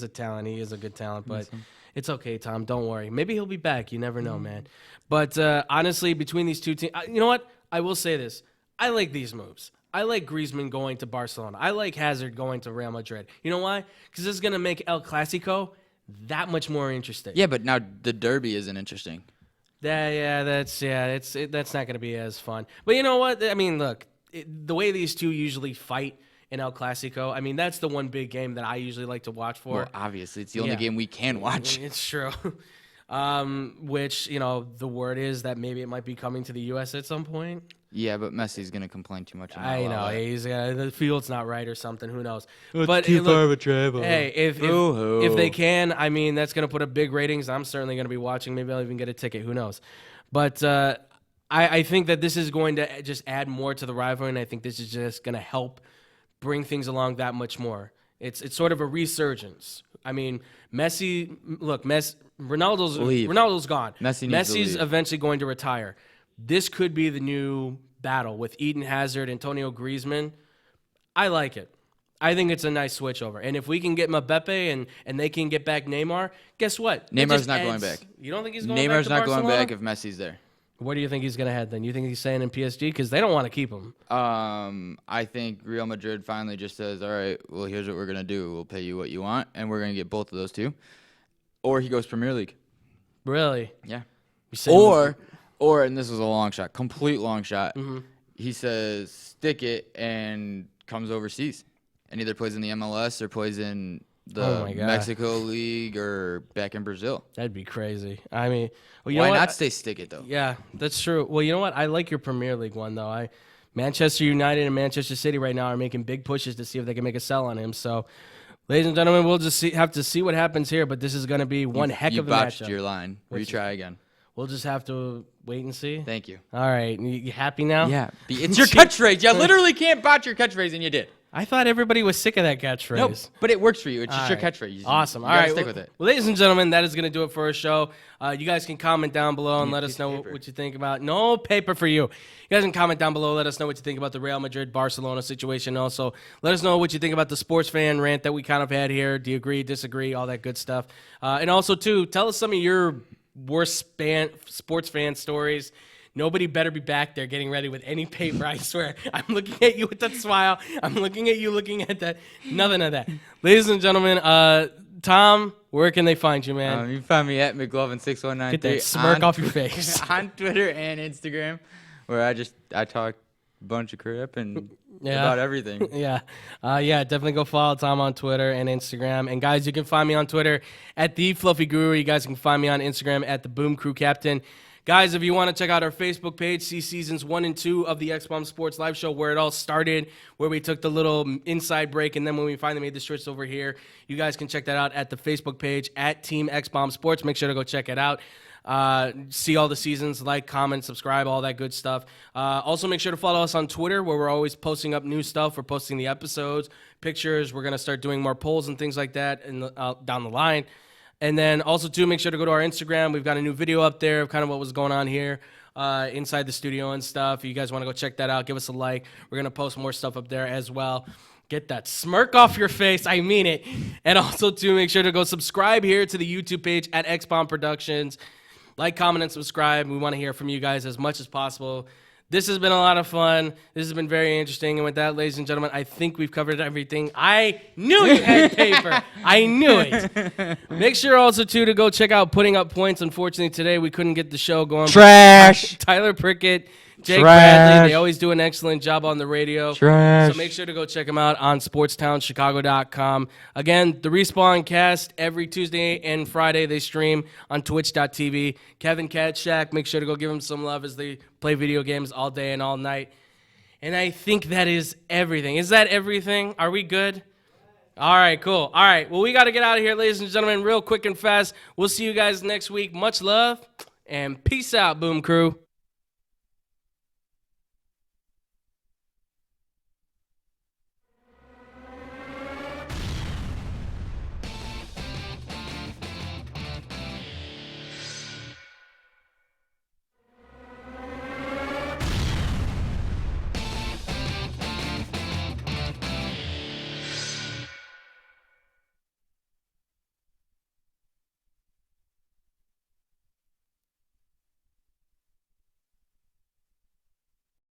talent. He is a good talent, but it's okay, Tom. Don't worry. Maybe he'll be back. You never know, man. But honestly, between these two teams, you know what? I will say this. I like these moves. I like Griezmann going to Barcelona. I like Hazard going to Real Madrid. You know why? Because this is going to make El Clasico that much more interesting. Yeah, but now the derby isn't interesting. That's not going to be as fun. But you know what? I mean, look, the way these two usually fight in El Clasico, I mean, that's the one big game that I usually like to watch for. Well, obviously, it's the only game we can watch. It's true. Which, the word is that maybe it might be coming to the U.S. at some point. Yeah, but Messi's going to complain too much. I know. He's the field's not right or something. Who knows? It's but too far of a travel. Hey, if they can, I mean, that's going to put up big ratings. I'm certainly going to be watching. Maybe I'll even get a ticket. Who knows? But I think that this is going to just add more to the rivalry, and I think this is just going to help bring things along that much more. It's sort of a resurgence. I mean, Ronaldo's gone. Messi's eventually going to retire. This could be the new battle with Eden Hazard, Antonio Griezmann. I like it. I think it's a nice switchover. And if we can get Mbappe and they can get back Neymar, guess what? Neymar's not going back. You don't think he's going Neymar's back to not Barcelona? going back if Messi's there. Where do you think he's going to head then? You think he's staying in PSG? Because they don't want to keep him. I think Real Madrid finally just says, all right, well, here's what we're going to do. We'll pay you what you want, and we're going to get both of those two. Or he goes Premier League. Really? Yeah. Or, and this is a long shot, complete long shot, he says, stick it, and comes overseas. And either plays in the MLS or plays in the Mexico League or back in Brazil. That'd be crazy. I mean, well, why not stay stick it, though? Yeah, that's true. Well, you know what? I like your Premier League one, though. Manchester United and Manchester City right now are making big pushes to see if they can make a sell on him. So, ladies and gentlemen, we'll just have to see what happens here. But this is going to be one heck of a matchup. You botched your line. Retry again. We'll just have to wait and see. Thank you. All right. You happy now? Yeah. It's your catchphrase. You literally can't botch your catchphrase, and you did. I thought everybody was sick of that catchphrase. Nope, but it works for you. It's just your All right. catchphree. Awesome. You All gotta right. stick Well, with it. well, ladies and gentlemen, that is going to do it for our show. You guys can comment down below and let us piece of know paper. what you think about. No paper for you. You guys can comment down below. Let us know what you think about the Real Madrid-Barcelona situation. Also, let us know what you think about the sports fan rant that we kind of had here. Do you agree, disagree, all that good stuff. And also, too, tell us some of your worst sports fan stories. Nobody better be back there getting ready with any paper, I swear. I'm looking at you with that smile. I'm looking at you looking at that. Nothing of that. Ladies and gentlemen, Tom, where can they find you, man? You can find me at McLovin6193. Get that smirk off your face. On Twitter and Instagram, where I talk a bunch of crap and Yeah. about everything. Yeah. Definitely go follow Tom on Twitter and Instagram. And guys, you can find me on Twitter at The Fluffy Guru. You guys can find me on Instagram at The Boom Crew Captain. Guys, if you want to check out our Facebook page, see seasons 1 and 2 of the X-Bomb Sports Live Show, where it all started, where we took the little inside break, and then when we finally made the switch over here, you guys can check that out at the Facebook page at Team X-Bomb Sports. Make sure to go check it out. See all the seasons, like, comment, subscribe, all that good stuff. Also, make sure to follow us on Twitter, where we're always posting up new stuff. We're posting the episodes, pictures. We're going to start doing more polls and things like that down the line. And then also, too, make sure to go to our Instagram. We've got a new video up there of kind of what was going on here inside the studio and stuff. If you guys want to go check that out, give us a like. We're going to post more stuff up there as well. Get that smirk off your face. I mean it. And also, too, make sure to go subscribe here to the YouTube page at X-Bomb Productions. Like, comment, and subscribe. We want to hear from you guys as much as possible. This has been a lot of fun. This has been very interesting. And with that, ladies and gentlemen, I think we've covered everything. I knew you had paper. I knew it. Make sure also, too, to go check out Putting Up Points. Unfortunately, today we couldn't get the show going. Trash. Tyler Prickett, Jake Trash. Bradley, they always do an excellent job on the radio. Trash. So make sure to go check them out on sportstownchicago.com. Again, the Respawn cast every Tuesday and Friday. They stream on twitch.tv. Kevin Cadshack, make sure to go give them some love as they play video games all day and all night. And I think that is everything. Is that everything? Are we good? All right, cool. All right, well, we got to get out of here, ladies and gentlemen, real quick and fast. We'll see you guys next week. Much love and peace out, Boom Crew.